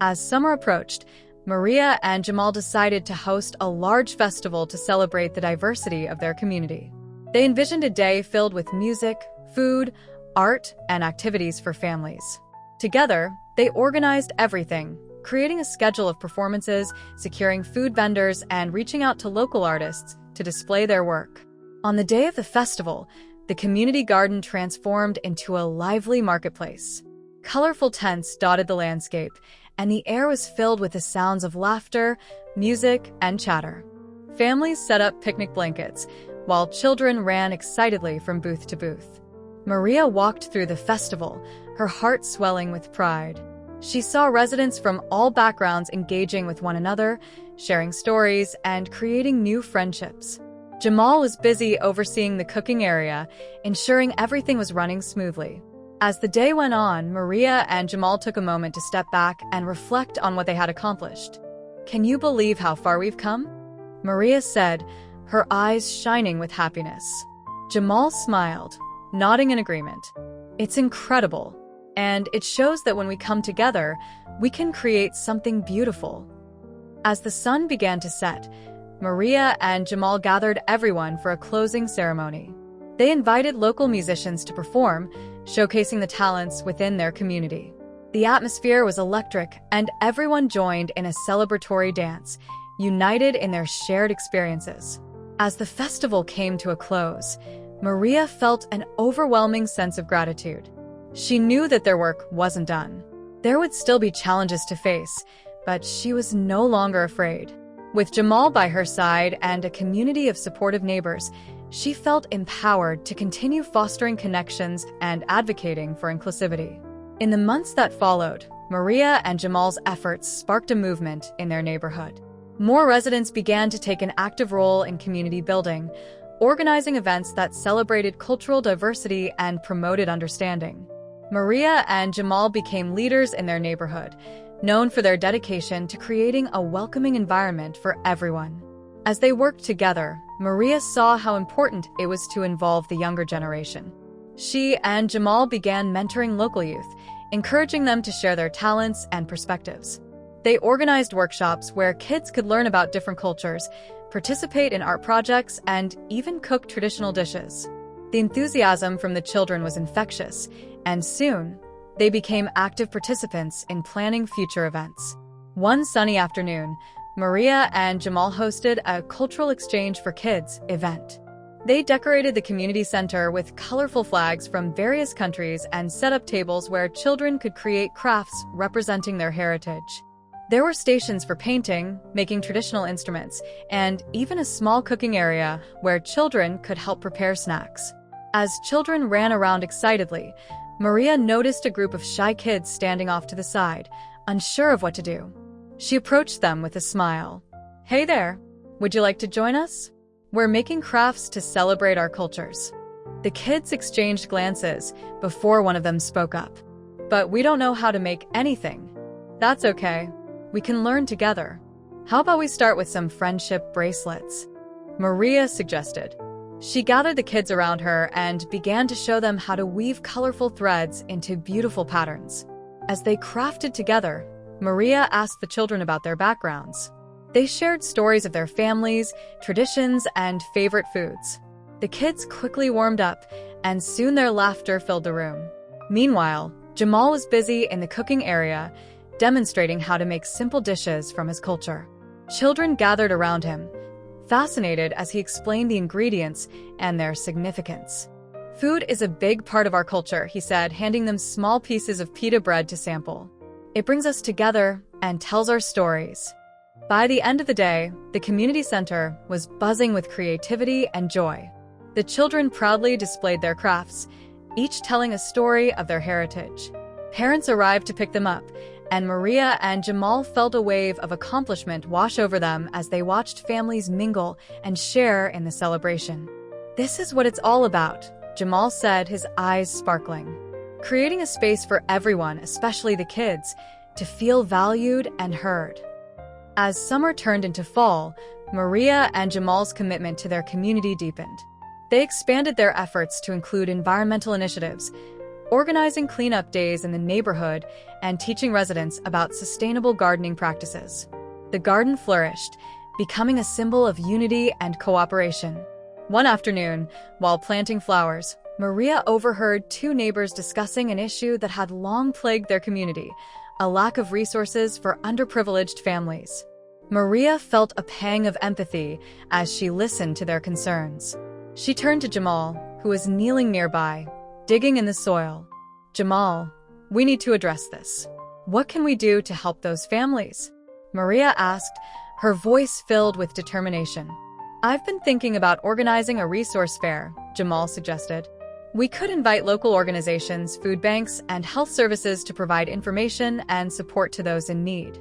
As summer approached, Maria and Jamal decided to host a large festival to celebrate the diversity of their community. They envisioned a day filled with music, food, art, and activities for families. Together, they organized everything, creating a schedule of performances, securing food vendors, and reaching out to local artists to display their work. On the day of the festival, the community garden transformed into a lively marketplace. Colorful tents dotted the landscape, and the air was filled with the sounds of laughter, music, and chatter. Families set up picnic blankets, while children ran excitedly from booth to booth. Maria walked through the festival, her heart swelling with pride. She saw residents from all backgrounds engaging with one another, sharing stories, and creating new friendships. Jamal was busy overseeing the cooking area, ensuring everything was running smoothly. As the day went on, Maria and Jamal took a moment to step back and reflect on what they had accomplished. Can you believe how far we've come? Maria said, her eyes shining with happiness. Jamal smiled, nodding in agreement. It's incredible, and it shows that when we come together, we can create something beautiful. As the sun began to set, Maria and Jamal gathered everyone for a closing ceremony. They invited local musicians to perform, showcasing the talents within their community. The atmosphere was electric, and everyone joined in a celebratory dance, united in their shared experiences. As the festival came to a close, Maria felt an overwhelming sense of gratitude. She knew that their work wasn't done. There would still be challenges to face, but she was no longer afraid. With Jamal by her side and a community of supportive neighbors, she felt empowered to continue fostering connections and advocating for inclusivity. In the months that followed, Maria and Jamal's efforts sparked a movement in their neighborhood. More residents began to take an active role in community building, organizing events that celebrated cultural diversity and promoted understanding. Maria and Jamal became leaders in their neighborhood, known for their dedication to creating a welcoming environment for everyone. As they worked together, Maria saw how important it was to involve the younger generation. She and Jamal began mentoring local youth, encouraging them to share their talents and perspectives. They organized workshops where kids could learn about different cultures, participate in art projects, and even cook traditional dishes. The enthusiasm from the children was infectious, and soon, they became active participants in planning future events. One sunny afternoon, Maria and Jamal hosted a cultural exchange for kids event. They decorated the community center with colorful flags from various countries and set up tables where children could create crafts representing their heritage. There were stations for painting, making traditional instruments, and even a small cooking area where children could help prepare snacks. As children ran around excitedly, Maria noticed a group of shy kids standing off to the side, unsure of what to do. She approached them with a smile. "Hey there, would you like to join us? We're making crafts to celebrate our cultures." The kids exchanged glances before one of them spoke up. "But we don't know how to make anything." "That's okay. We can learn together. How about we start with some friendship bracelets?" Maria suggested. She gathered the kids around her and began to show them how to weave colorful threads into beautiful patterns. As they crafted together, Maria asked the children about their backgrounds. They shared stories of their families, traditions, and favorite foods. The kids quickly warmed up, and soon their laughter filled the room. Meanwhile, Jamal was busy in the cooking area, demonstrating how to make simple dishes from his culture. Children gathered around him, fascinated as he explained the ingredients and their significance. "Food is a big part of our culture," he said, handing them small pieces of pita bread to sample. "It brings us together and tells our stories." By the end of the day, the community center was buzzing with creativity and joy. The children proudly displayed their crafts, each telling a story of their heritage. Parents arrived to pick them up, and Maria and Jamal felt a wave of accomplishment wash over them as they watched families mingle and share in the celebration. "This is what it's all about," Jamal said, his eyes sparkling. "Creating a space for everyone, especially the kids, to feel valued and heard." As summer turned into fall, Maria and Jamal's commitment to their community deepened. They expanded their efforts to include environmental initiatives, organizing cleanup days in the neighborhood, and teaching residents about sustainable gardening practices. The garden flourished, becoming a symbol of unity and cooperation. One afternoon, while planting flowers, Maria overheard two neighbors discussing an issue that had long plagued their community: a lack of resources for underprivileged families. Maria felt a pang of empathy as she listened to their concerns. She turned to Jamal, who was kneeling nearby, digging in the soil. "Jamal, we need to address this. What can we do to help those families?" Maria asked, her voice filled with determination. "I've been thinking about organizing a resource fair," Jamal suggested. "We could invite local organizations, food banks, and health services to provide information and support to those in need."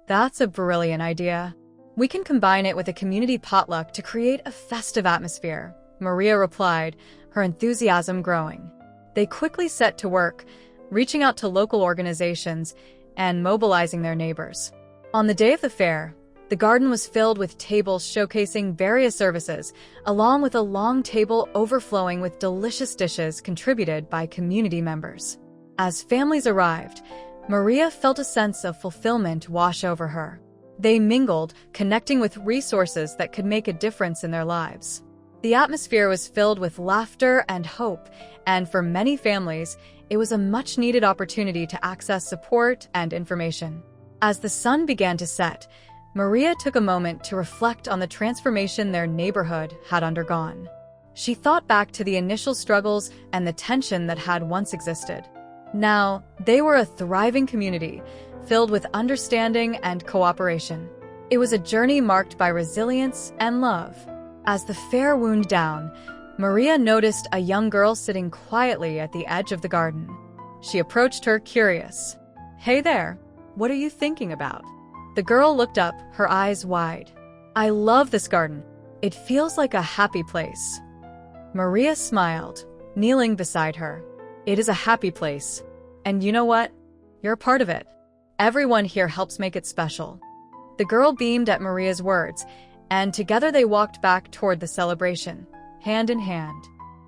"That's a brilliant idea. We can combine it with a community potluck to create a festive atmosphere," Maria replied, her enthusiasm growing. They quickly set to work, reaching out to local organizations and mobilizing their neighbors. On the day of the fair, the garden was filled with tables showcasing various services, along with a long table overflowing with delicious dishes contributed by community members. As families arrived, Maria felt a sense of fulfillment wash over her. They mingled, connecting with resources that could make a difference in their lives. The atmosphere was filled with laughter and hope, and for many families, it was a much-needed opportunity to access support and information. As the sun began to set, Maria took a moment to reflect on the transformation their neighborhood had undergone. She thought back to the initial struggles and the tension that had once existed. Now, they were a thriving community, filled with understanding and cooperation. It was a journey marked by resilience and love. As the fair wound down, Maria noticed a young girl sitting quietly at the edge of the garden. She approached her, curious. "Hey there, what are you thinking about?" The girl looked up, her eyes wide. "I love this garden. It feels like a happy place." Maria smiled, kneeling beside her. "It is a happy place. And you know what? You're a part of it. Everyone here helps make it special." The girl beamed at Maria's words, and together they walked back toward the celebration, hand in hand.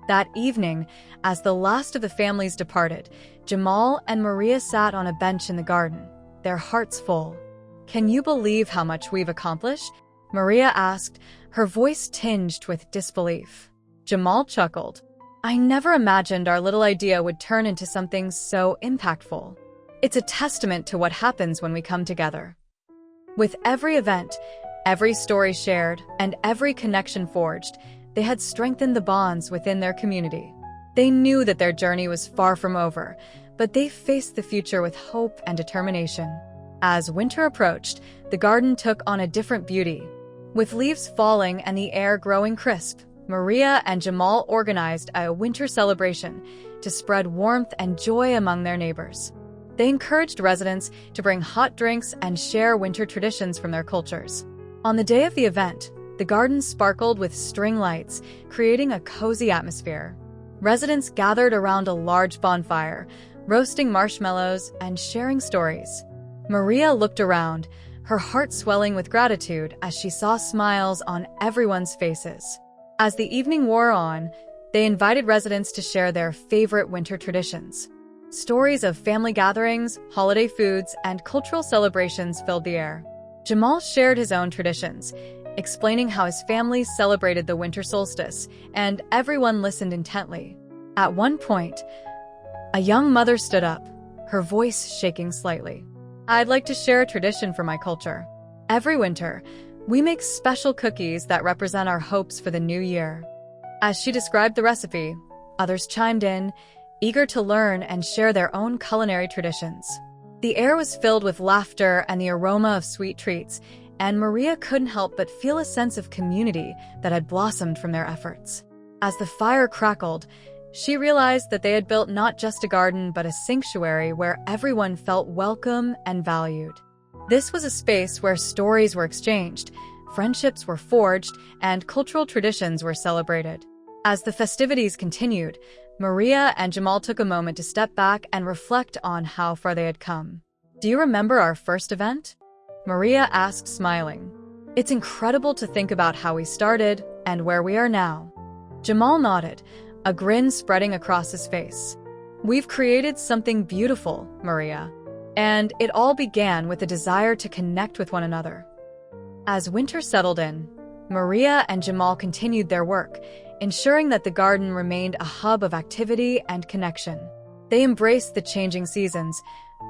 That evening, as the last of the families departed, Jamal and Maria sat on a bench in the garden, their hearts full. "Can you believe how much we've accomplished?" Maria asked, her voice tinged with disbelief. Jamal chuckled. "I never imagined our little idea would turn into something so impactful. It's a testament to what happens when we come together." With every event, every story shared, and every connection forged, they had strengthened the bonds within their community. They knew that their journey was far from over, but they faced the future with hope and determination. As winter approached, the garden took on a different beauty. With leaves falling and the air growing crisp, Maria and Jamal organized a winter celebration to spread warmth and joy among their neighbors. They encouraged residents to bring hot drinks and share winter traditions from their cultures. On the day of the event, the garden sparkled with string lights, creating a cozy atmosphere. Residents gathered around a large bonfire, roasting marshmallows and sharing stories. Maria looked around, her heart swelling with gratitude as she saw smiles on everyone's faces. As the evening wore on, they invited residents to share their favorite winter traditions. Stories of family gatherings, holiday foods, and cultural celebrations filled the air. Jamal shared his own traditions, explaining how his family celebrated the winter solstice, and everyone listened intently. At one point, a young mother stood up, her voice shaking slightly. "I'd like to share a tradition from my culture. Every winter, we make special cookies that represent our hopes for the new year." As she described the recipe, others chimed in, eager to learn and share their own culinary traditions. The air was filled with laughter and the aroma of sweet treats, and Maria couldn't help but feel a sense of community that had blossomed from their efforts. As the fire crackled, she realized that they had built not just a garden but a sanctuary where everyone felt welcome and valued. This was a space where stories were exchanged, friendships were forged, and cultural traditions were celebrated. As the festivities continued, Maria and Jamal took a moment to step back and reflect on how far they had come. "Do you remember our first event?" Maria asked, smiling. "It's incredible to think about how we started and where we are now." Jamal nodded, a grin spreading across his face. "We've created something beautiful, Maria, and it all began with a desire to connect with one another." As winter settled in, Maria and Jamal continued their work, ensuring that the garden remained a hub of activity and connection. They embraced the changing seasons,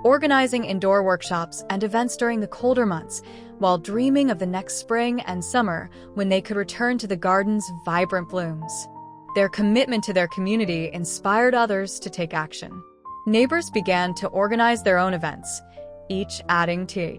organizing indoor workshops and events during the colder months, while dreaming of the next spring and summer when they could return to the garden's vibrant blooms. Their commitment to their community inspired others to take action. Neighbors began to organize their own events, each adding to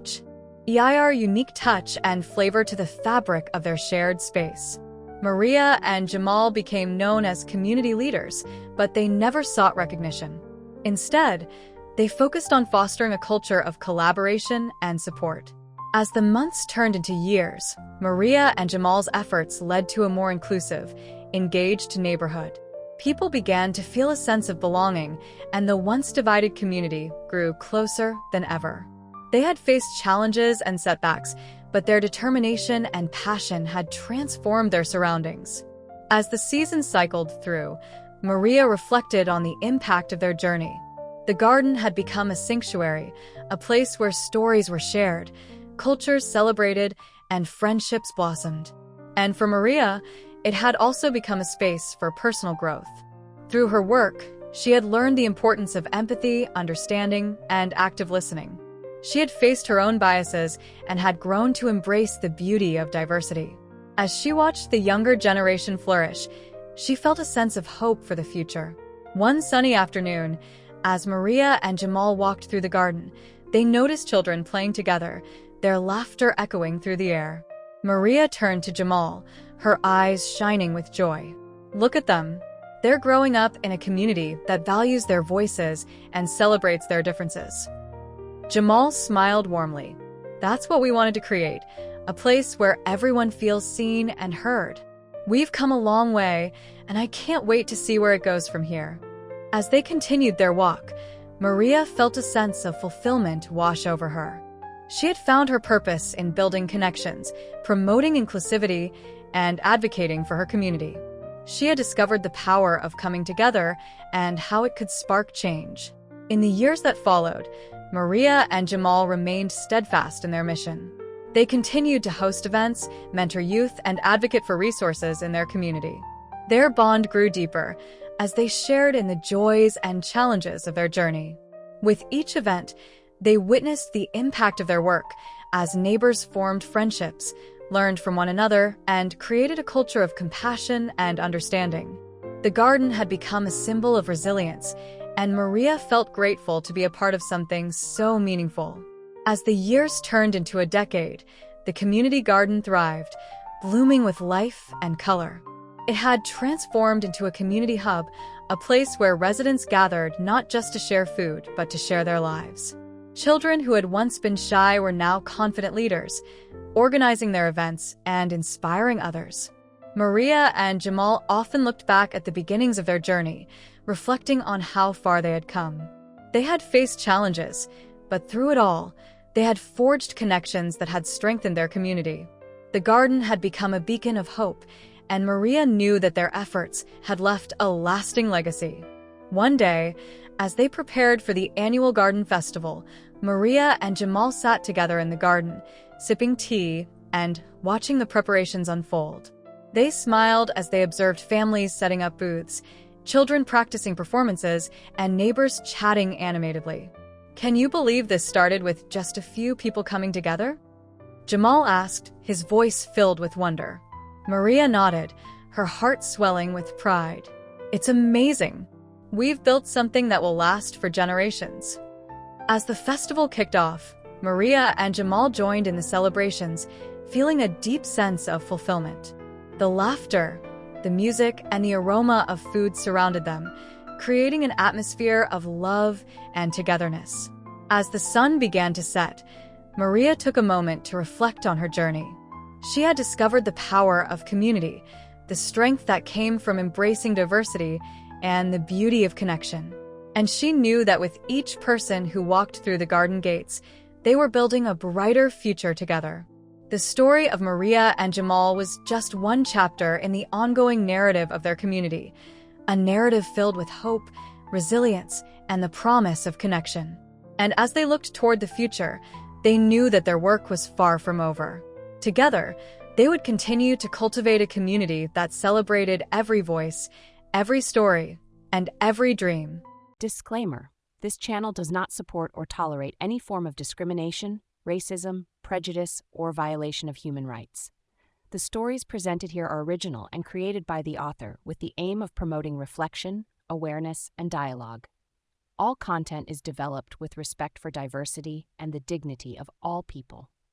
their unique touch and flavor to the fabric of their shared space. Maria and Jamal became known as community leaders, but they never sought recognition. Instead, they focused on fostering a culture of collaboration and support. As the months turned into years, Maria and Jamal's efforts led to a more inclusive, engaged neighborhood. People began to feel a sense of belonging, and the once divided community grew closer than ever. They had faced challenges and setbacks, but their determination and passion had transformed their surroundings. As the seasons cycled through, Maria reflected on the impact of their journey. The garden had become a sanctuary, a place where stories were shared, cultures celebrated, and friendships blossomed. And for Maria, it had also become a space for personal growth. Through her work, she had learned the importance of empathy, understanding, and active listening. She had faced her own biases and had grown to embrace the beauty of diversity. As she watched the younger generation flourish, she felt a sense of hope for the future. One sunny afternoon, as Maria and Jamal walked through the garden, they noticed children playing together, their laughter echoing through the air. Maria turned to Jamal, her eyes shining with joy. Look at them. They're growing up in a community that values their voices and celebrates their differences. Jamal smiled warmly. That's what we wanted to create, a place where everyone feels seen and heard. We've come a long way, and I can't wait to see where it goes from here. As they continued their walk, Maria felt a sense of fulfillment wash over her. She had found her purpose in building connections, promoting inclusivity, and advocating for her community. She had discovered the power of coming together and how it could spark change. In the years that followed, Maria and Jamal remained steadfast in their mission. They continued to host events, mentor youth, and advocate for resources in their community. Their bond grew deeper as they shared in the joys and challenges of their journey. With each event, they witnessed the impact of their work as neighbors formed friendships, learned from one another, and created a culture of compassion and understanding. The garden had become a symbol of resilience, and Maria felt grateful to be a part of something so meaningful. As the years turned into a decade, the community garden thrived, blooming with life and color. It had transformed into a community hub, a place where residents gathered not just to share food, but to share their lives. Children who had once been shy were now confident leaders, organizing their events and inspiring others. Maria and Jamal often looked back at the beginnings of their journey, reflecting on how far they had come. They had faced challenges, but through it all, they had forged connections that had strengthened their community. The garden had become a beacon of hope, and Maria knew that their efforts had left a lasting legacy. One day, as they prepared for the annual garden festival, Maria and Jamal sat together in the garden, sipping tea and watching the preparations unfold. They smiled as they observed families setting up booths, children practicing performances, and neighbors chatting animatedly. "Can you believe this started with just a few people coming together?" Jamal asked, his voice filled with wonder. Maria nodded, her heart swelling with pride. "It's amazing. We've built something that will last for generations." As the festival kicked off, Maria and Jamal joined in the celebrations, feeling a deep sense of fulfillment. The laughter, the music, and the aroma of food surrounded them, creating an atmosphere of love and togetherness. As the sun began to set, Maria took a moment to reflect on her journey. She had discovered the power of community, the strength that came from embracing diversity, and the beauty of connection. And she knew that with each person who walked through the garden gates, they were building a brighter future together. The story of Maria and Jamal was just one chapter in the ongoing narrative of their community, a narrative filled with hope, resilience, and the promise of connection. And as they looked toward the future, they knew that their work was far from over. Together, they would continue to cultivate a community that celebrated every voice, every story, and every dream. Disclaimer: this channel does not support or tolerate any form of discrimination, racism, prejudice, or violation of human rights. The stories presented here are original and created by the author with the aim of promoting reflection, awareness, and dialogue. All content is developed with respect for diversity and the dignity of all people.